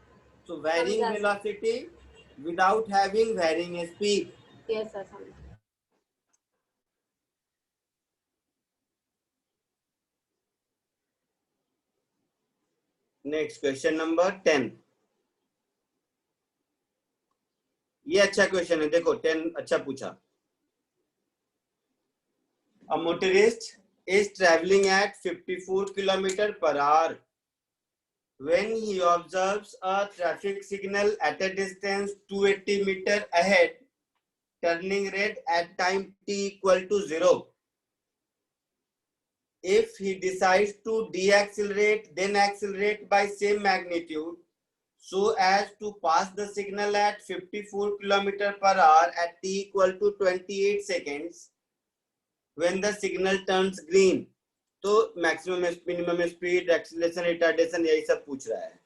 So varying समझा। velocity without having varying speed. Yes sir समझा। Next question number 10. ये अच्छा क्वेश्चन है, देखो 10 अच्छा पूछा। A motorist is traveling at 54 km per hour when he observes a traffic signal at a distance 280 meter ahead turning red at time t equal to 0. If he decides to deaccelerate, then accelerate by same magnitude so as to pass the signal at 54 km per hour at t equal to 28 seconds when the signal turns green. तो maximum minimum speed, acceleration, retardation यही सब पूछ रहा है।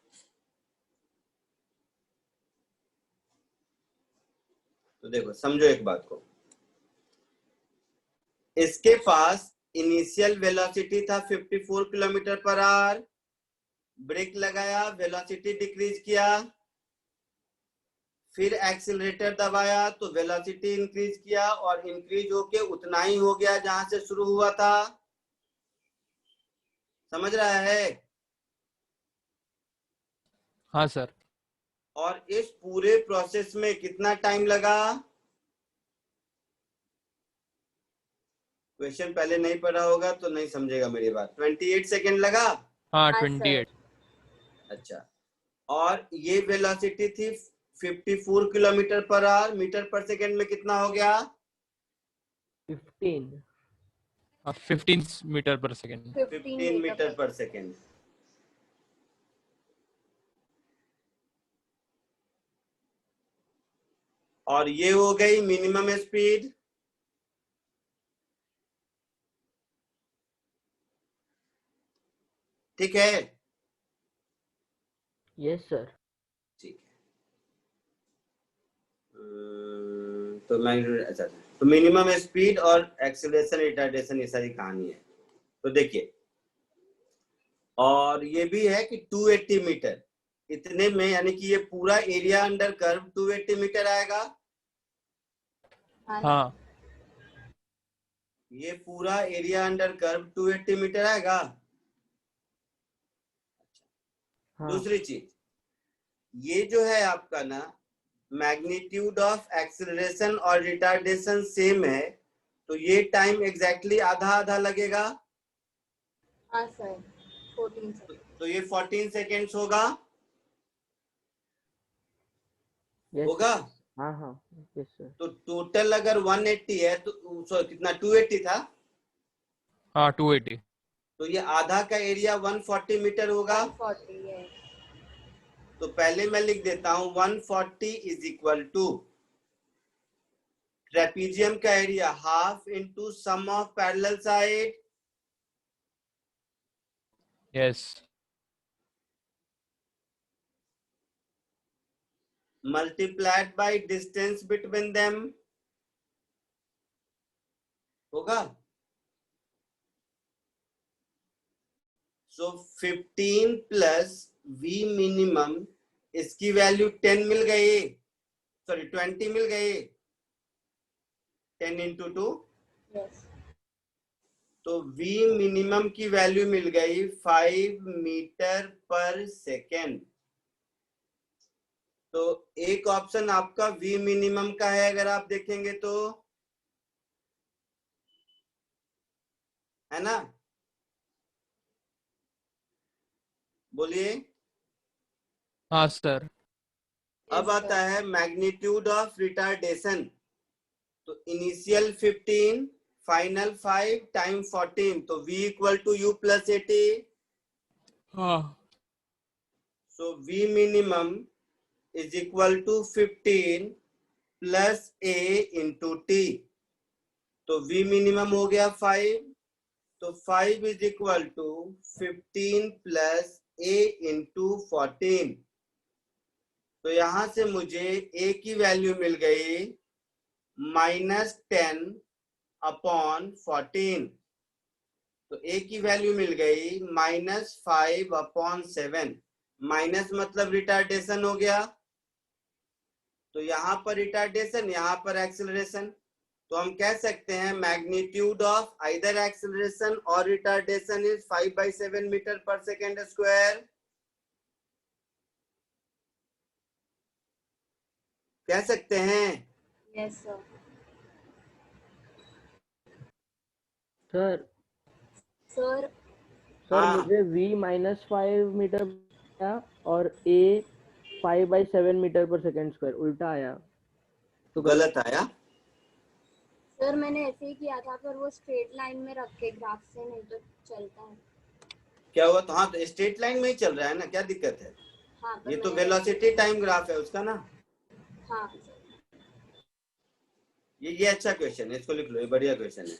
तो देखो समझो एक बात को, इसके पास इनिशियल वेलोसिटी था 54 किलोमीटर पर आवर, ब्रेक लगाया, वेलोसिटी डिक्रीज किया, फिर एक्सीलरेटर दबाया तो वेलोसिटी इंक्रीज किया और इंक्रीज होके उतना ही हो गया जहां से शुरू हुआ था। समझ रहा है? हाँ सर। और इस पूरे प्रोसेस में कितना टाइम लगा? क्वेश्चन पहले नहीं पढ़ा होगा तो नहीं समझेगा मेरी बात। 28 सेकेंड लगा। हाँ हाँ, 28। अच्छा, और ये वेलोसिटी थी 54 किलोमीटर पर आवर, मीटर पर सेकेंड में कितना हो गया? 15। 15 मीटर पर सेकेंड। 15 मीटर पर सेकेंड। और ये हो गई मिनिमम स्पीड। ठीक है? Yes sir. ठीक है। तो मैं अच्छा, तो मिनिमम स्पीड और एक्सीलरेशन, रिटार्डेशन ये सारी कहानी है। तो देखिए और ये भी है कि 280 मीटर, इतने में यानी कि ये पूरा एरिया अंडर कर्व 280 मीटर आएगा। हाँ ये पूरा एरिया अंडर कर्व 280 मीटर आएगा। हाँ दूसरी चीज, ये जो है आपका ना मैग्नीट्यूड ऑफ एक्सेलरेशन और रिटार्डेशन सेम है, तो ये टाइम एग्जैक्टली आधा आधा लगेगा। हाँ सर 14 सेकंड। तो ये 14 सेकेंड्स होगा। यस होगा। हाँ हाँ यस सर। तो टोटल अगर 180 है तो सॉरी कितना 280 था, हाँ 280। तो ये आधा का एरिया 140 मीटर होगा। 140 है। तो पहले मैं लिख देता हूं 140 इज इक्वल टू ट्रेपीजियम का area half into sum of parallel sides multiplied by distance between them होगा। सो 15 प्लस v मिनिमम, इसकी वैल्यू 10 मिल गई, सॉरी 20 मिल गई, 10 इंटू 2। यस तो v मिनिमम की वैल्यू मिल गई 5 मीटर पर सेकेंड। तो एक ऑप्शन आपका v मिनिमम का है, अगर आप देखेंगे तो, है ना? बोलिए। हाँ सर। अब आता है मैग्नीट्यूड ऑफ रिटार्डेशन। तो इनिशियल 15, फाइनल 5 टाइम 14, तो v equal to u plus 80। हाँ so v minimum is equal to 15 plus a into t। तो v मिनिमम हो गया 5, तो 5 is equal to 15 plus a into 14। तो यहां से मुझे a की वैल्यू मिल गई -10 अपॉन 14। तो a की वैल्यू मिल गई -5 अपॉन 7। माइनस मतलब रिटार्डेशन हो गया, तो यहाँ पर रिटार्डेशन, यहाँ पर एक्सेलरेशन। तो हम कह सकते हैं मैग्नीट्यूड ऑफ आइदर एक्सेलरेशन और रिटार्डेशन इज 5/7 मीटर पर सेकेंड स्क्वायर। कह सकते हैं। Yes sir. Sir sir sir हाँ। मुझे v -5 मीटर आया और a 5/7 मीटर पर सेकेंड स्क्वायर उल्टा आया, तो गलत आया। सर मैंने ऐसे ही किया था, पर वो स्ट्रेट लाइन में रख के ग्राफ से, नहीं तो चलता है। क्या हुआ? तो हाँ, तो स्ट्रेट लाइन में ही चल रहा है ना, क्या दिक्कत है? हाँ पर ये तो मैंने वेलोसिटी टाइम ग्राफ है उसका ना। हाँ सर। ये अच्छा क्वेश्चन है, इसको लिख लो, ये बढ़िया क्वेश्चन है।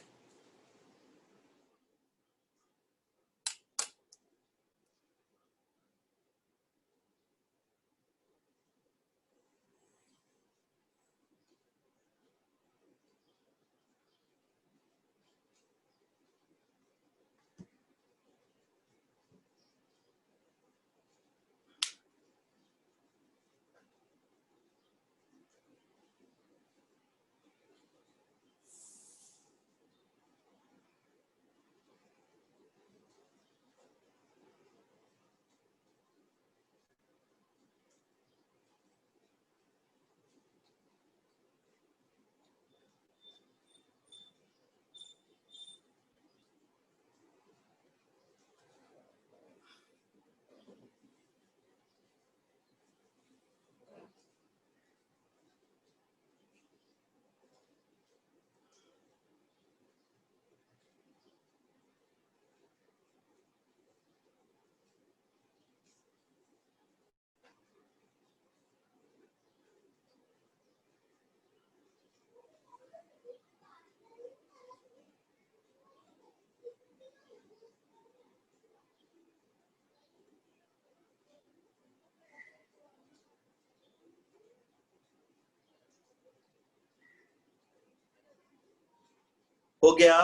हो गया।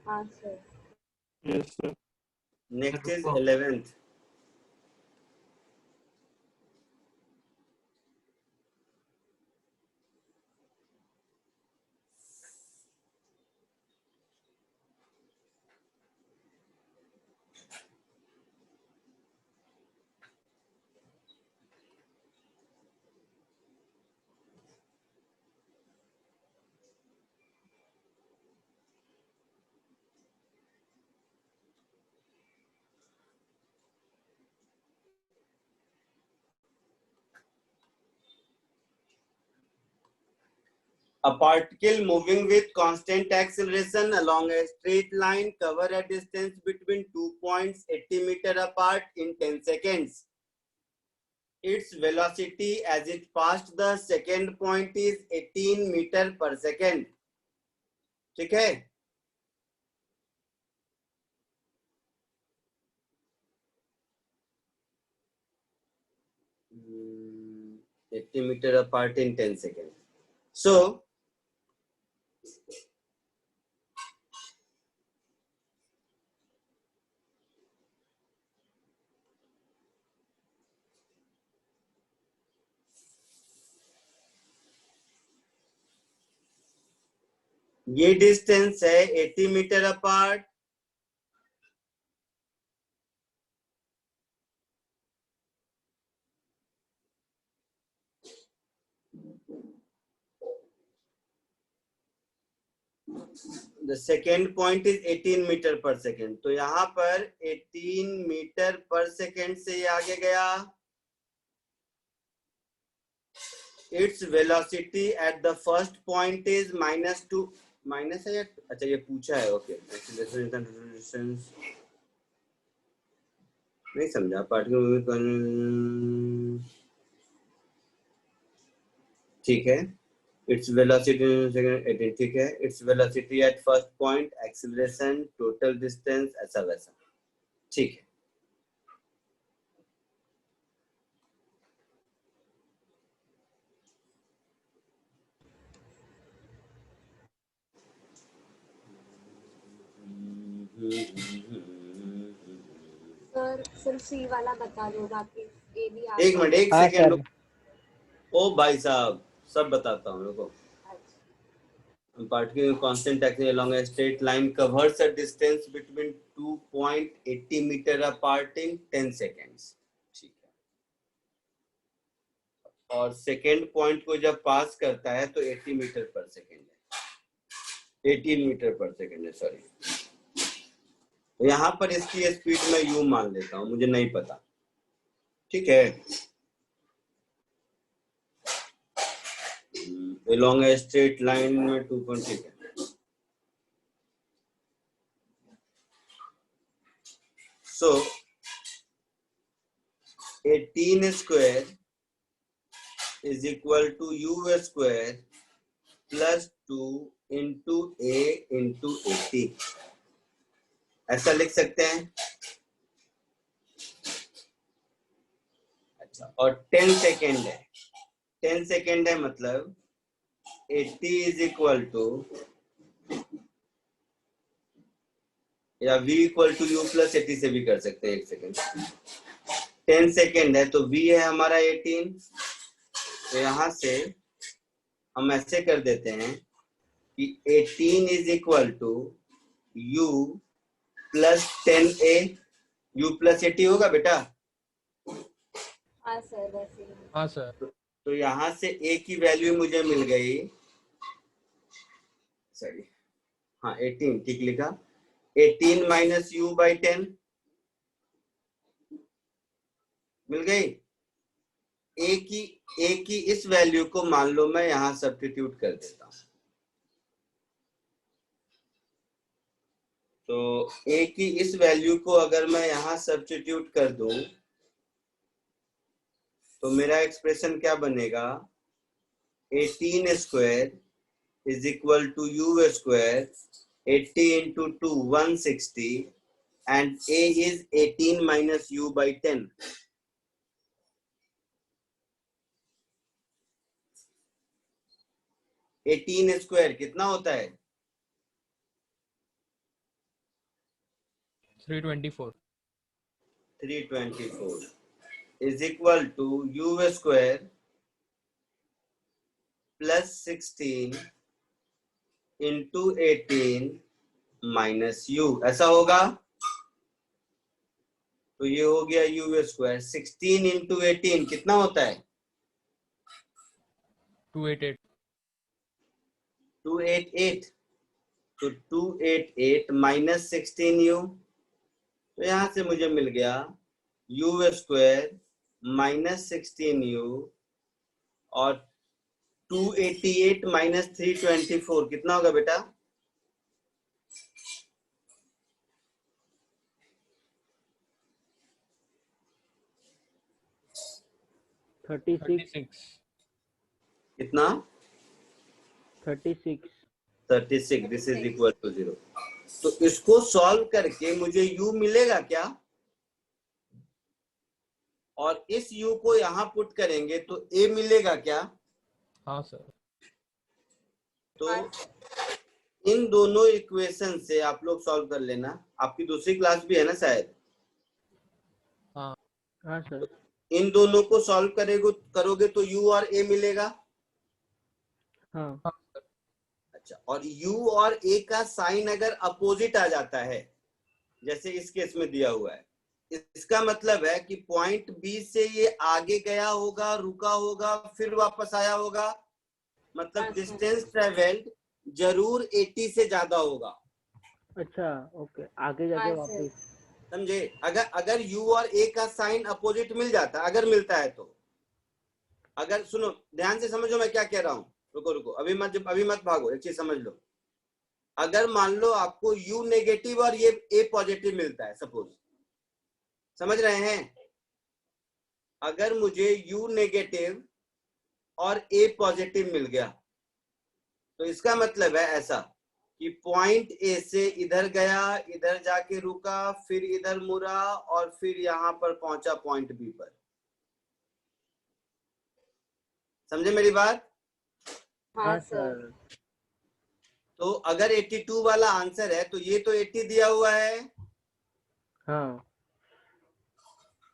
हाँ sir. Yes, sir. Next is 11th. A particle moving with constant acceleration along a straight line cover a distance between 2 points 80 meter apart in 10 seconds. Its velocity as it passed the second point is 18 meter per second. ठीक है? 80 meter apart in 10 seconds. So, ये distance है 80 metre apart. The second point is 18 metre पर second. तो यहाँ पर 18 metre पर second से ये आगे गया. Its velocity at the first point is -2 minus है या अच्छा ये पूछा है. ओके नहीं समझा पार्टिकल. ठीक है. Its velocity second 18 ठीक है. Its velocity at first point, acceleration, total distance ऐसा वैसा. ठीक है. सर सिर्फ सी वाला बता दो, बाकी ए भी आ एक मिनट एक हाँ सेकेंड. सर। ओ भाई साहब सब बताता हूँ. रुको. Particle constant acceleration along a straight line covers a distance between 2.80 meter apart in 10 seconds. ठीक है. और सेकेंड पॉइंट को जब पास करता है तो 80 मीटर पर सेकेंड है. 18 मीटर पर सेकेंड है. सॉरी. तो यहाँ पर इसकी स्पीड मैं यू मान लेता हूँ. मुझे नहीं पता. ठीक है. along a straight line में 2 पॉइंट. ठीक है. So 18 square is equal to u square plus 2 into a into 80. ऐसा लिख सकते हैं. अच्छा. और 10 सेकेंड है. 10 सेकेंड है मतलब 80 is equal to या v equal to u plus 80 से भी कर सकते हैं. एक सेकेंड. 10 सेकेंड है तो v है हमारा 18. तो यहां से हम ऐसे कर देते हैं कि 18 is equal to u plus 10a. u plus 80 होगा बेटा. हाँ सर वैसे ही. हाँ सर. तो यहां से a की वैल्यू मुझे मिल गई. सॉरी हाँ 18 ठीक लिखा. 18 माइनस u बाई 10 मिल गई. a की इस वैल्यू को मान लो मैं यहां सब्स्टिट्यूट कर देता हूं. तो a की इस वैल्यू को अगर मैं यहां सब्स्टिट्यूट कर दूं तो मेरा एक्सप्रेशन क्या बनेगा. 18 square is equal to u square. 80 into 2 160 and a is 18 minus u by 10. Eighteen square कितना होता है. 324. 324 is equal to u square plus 16 into 18 minus u, ऐसा होगा। तो ये हो गया u स्क्वायर। 16 into 18 कितना होता है? 288. 288। तो 288 माइनस 16u, तो यहां से मुझे मिल गया u स्क्वायर माइनस 16u और 288 माइनस 324 कितना होगा बेटा? 36. कितना? 36. 36। This is equal to 0। तो इसको सॉल्व करके मुझे u मिलेगा क्या? और इस u को यहां पुट करेंगे तो a मिलेगा क्या? हाँ सर। तो इन दोनों इक्वेशन से आप लोग सॉल्व कर लेना। आपकी दूसरी क्लास भी है ना शायद? हाँ हाँ सर। इन दोनों को सॉल्व करोगे तो u और a मिलेगा। हाँ अच्छा, और u और a का साइन अगर अपोजिट आ जाता है, जैसे इस केस में दिया हुआ है, इसका मतलब है कि पॉइंट B से ये आगे गया होगा, रुका होगा, फिर वापस आया होगा। मतलब डिस्टेंस ट्रेवल्ड जरूर 80 से ज्यादा होगा। अच्छा ओके, आगे जाके वापस। समझे? अगर u और a का साइन अपोजिट मिल जाता, अगर मिलता है तो, अगर सुनो ध्यान से समझो मैं क्या कह रहा हूं। रुको अभी मत भागो, एक चीज समझ लो। अगर मान लो आपको u नेगेटिव और ये a पॉजिटिव मिलता है, सपोज, समझ रहे हैं? अगर मुझे u नेगेटिव और a पॉजिटिव मिल गया तो इसका मतलब है ऐसा कि पॉइंट A से इधर गया, इधर जाके रुका, फिर इधर मुड़ा और फिर यहां पर पहुंचा पॉइंट B पर। समझे मेरी बात? हाँ सर। तो अगर 82 वाला आंसर है तो ये तो 80 दिया हुआ है। हाँ।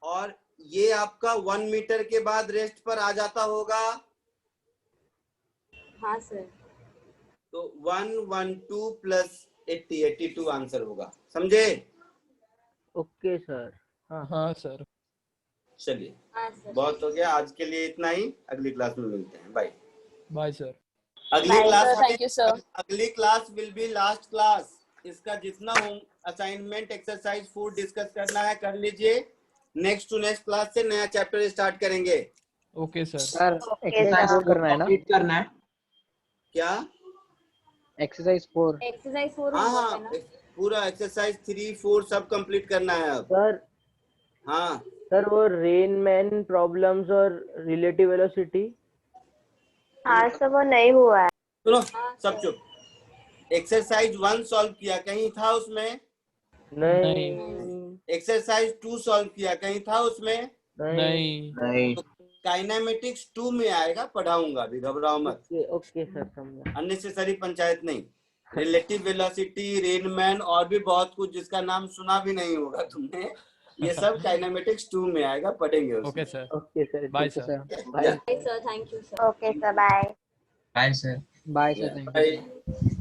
और ये आपका 1 मीटर के बाद रेस्ट पर आ जाता होगा। हाँ सर। तो 112 प्लस 80, 82 आंसर होगा। समझे? Okay sir. हाँ हाँ सर। चलिए, हाँ सर। बहुत हो गया आज के लिए, इतना ही। अगली क्लास में मिलते हैं। Bye bye sir. अगली class will be last class. इसका जितना होम असाइनमेंट एक्सरसाइज 4 डिस्कस करना है कर लीजिए। नेक्स्ट टू नेक्स्ट क्लास से नया चैप्टर स्टार्ट करेंगे। Okay sir. सर एक्सरसाइज 4 करना है ना? कंप्लीट करना है। क्या? एक्सरसाइज 4। एक्सरसाइज 4 हाँ, पूरा एक्सरसाइज 3, 4 सब कंप्लीट करना है अब। सर। हाँ सर, वो रेन मैन प्रॉब्लम्स और रिलेटिव वेलोसिटी। हाँ सर, वो नहीं हुआ है। सुनो सब चुप। एक्सरसाइज 1 सॉल्व किया, कहीं था उसमें? नहीं। एक्सरसाइज 2 सॉल्व किया, कहीं था उसमें? नहीं। काइनेमेटिक्स 2 में आएगा, पढ़ाऊंगा, अभी घबराओ मत। ओके सर, समझा। अननेसेसरी पंचायत नहीं। रिलेटिव वेलोसिटी, रेनमैन और भी बहुत कुछ जिसका नाम सुना भी नहीं होगा तुमने, ये सब काइनेमेटिक्स 2 में आएगा, पढ़ेंगे उसमें। Okay sir. Okay sir. Bye sir. Bye sir, thank you sir. Okay sir, bye. Bye sir. Bye sir, thank you.